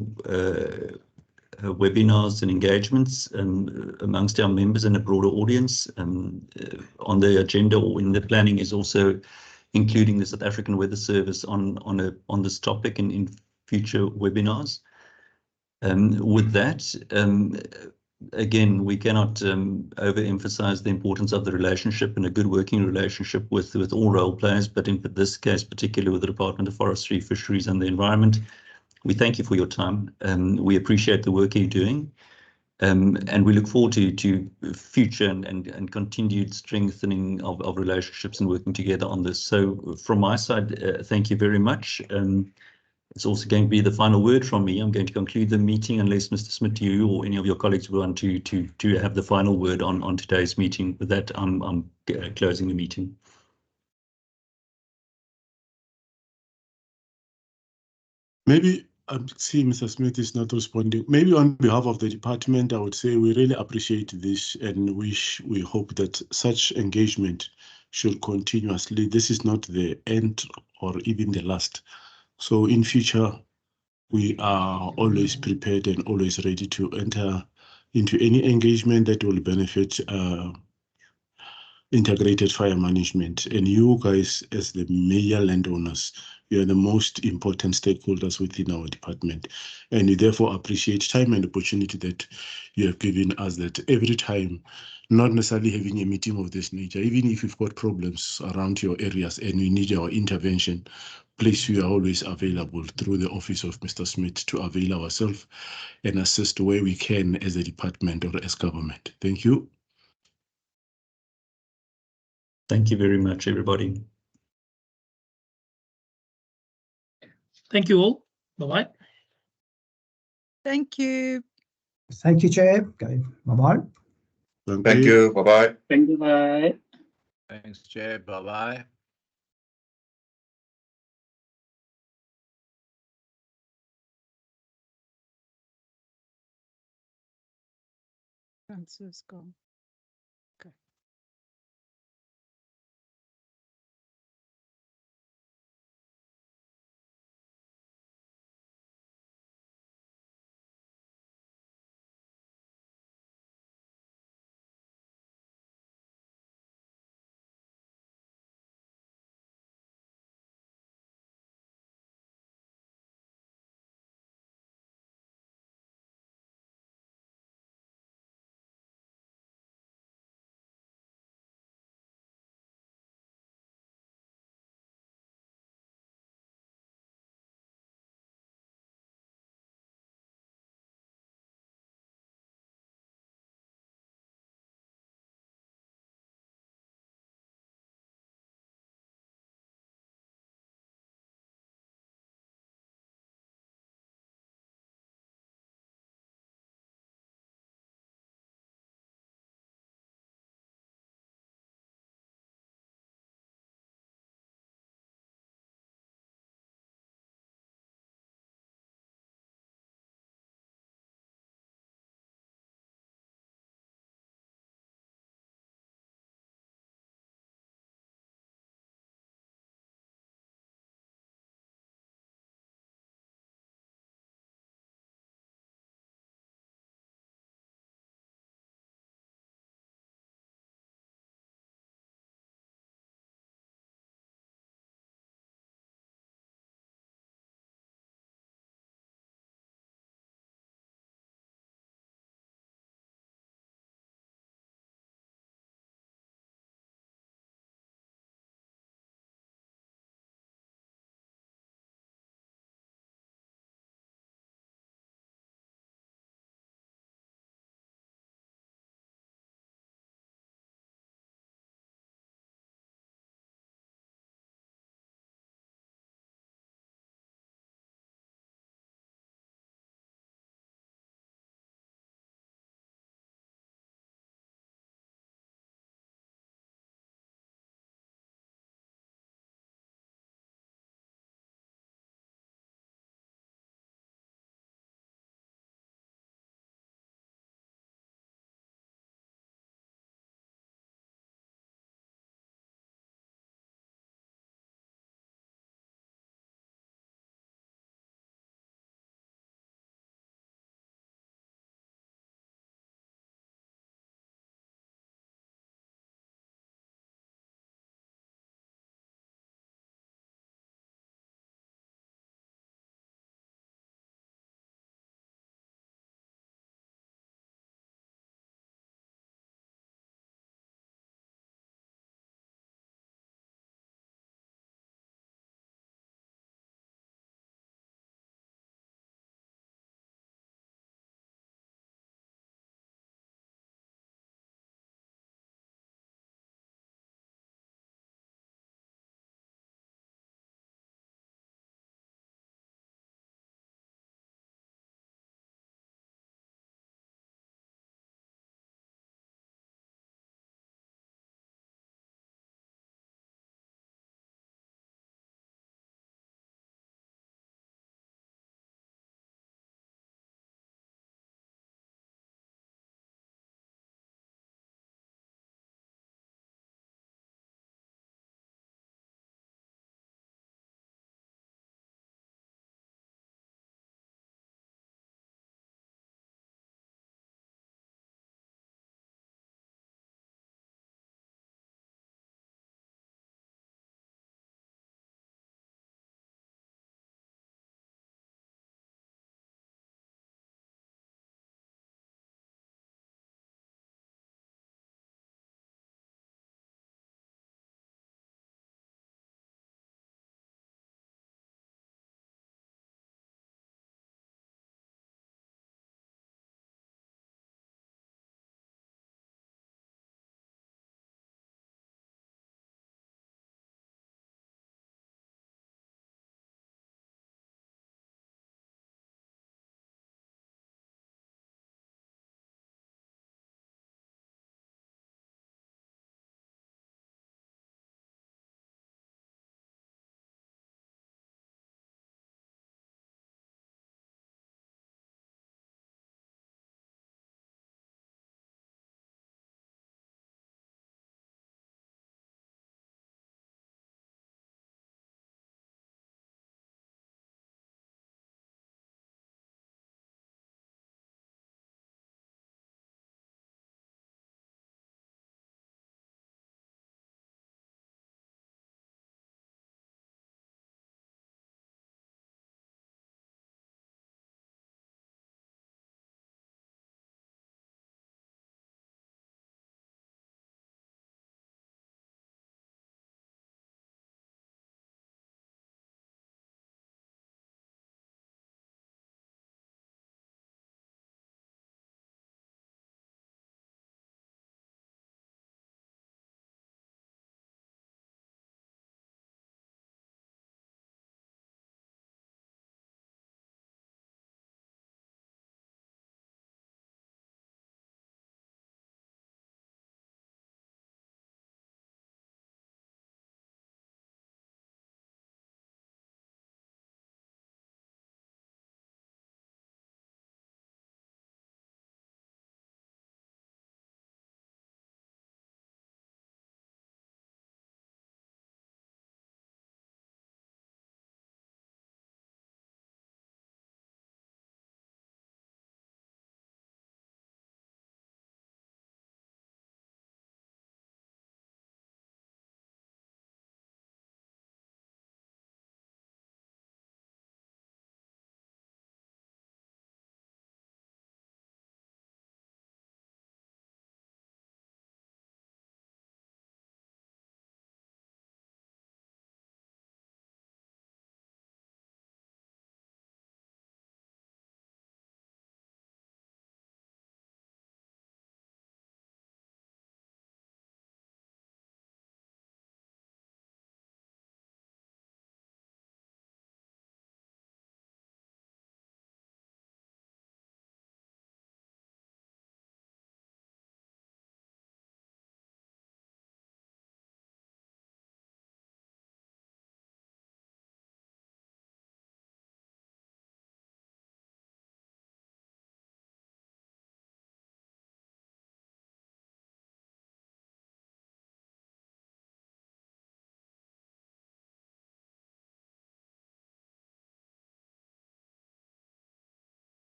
webinars and engagements amongst our members and a broader audience. On the agenda or in the planning is also including the South African Weather Service on this topic in future webinars. With that, again, we cannot overemphasize the importance of the relationship and a good working relationship with all role players, but in this case, particularly with the Department of Forestry, Fisheries and the Environment. We thank you for your time. We appreciate the work you're doing, and we look forward to future and continued strengthening of relationships and working together on this. So from my side, thank you very much. It's also going to be the final word from me. I'm going to conclude the meeting unless Mr. Smith, you or any of your colleagues want to have the final word on today's meeting. With that, I'm closing the meeting. Maybe I see Mr. Smith is not responding. Maybe on behalf of the department, I would say we really appreciate this and we hope that such engagement should continuously. This is not the end or even the last. So in future, we are always prepared and always ready to enter into any engagement that will benefit integrated fire management. And you guys, as the major landowners, you are the most important stakeholders within our department. And we therefore appreciate time and opportunity that you have given us, that every time, not necessarily having a meeting of this nature, even if you've got problems around your areas and we need our intervention, please, we are always available through the office of Mr. Smith to avail ourselves and assist where we can as a department or as government. Thank you. Thank you very much, everybody. Thank you all. Bye-bye. Thank you. Thank you, Chair. Okay, bye-bye. Thank you. Bye-bye. Thank you. Bye. Thanks, Chair. Bye-bye. Francisco.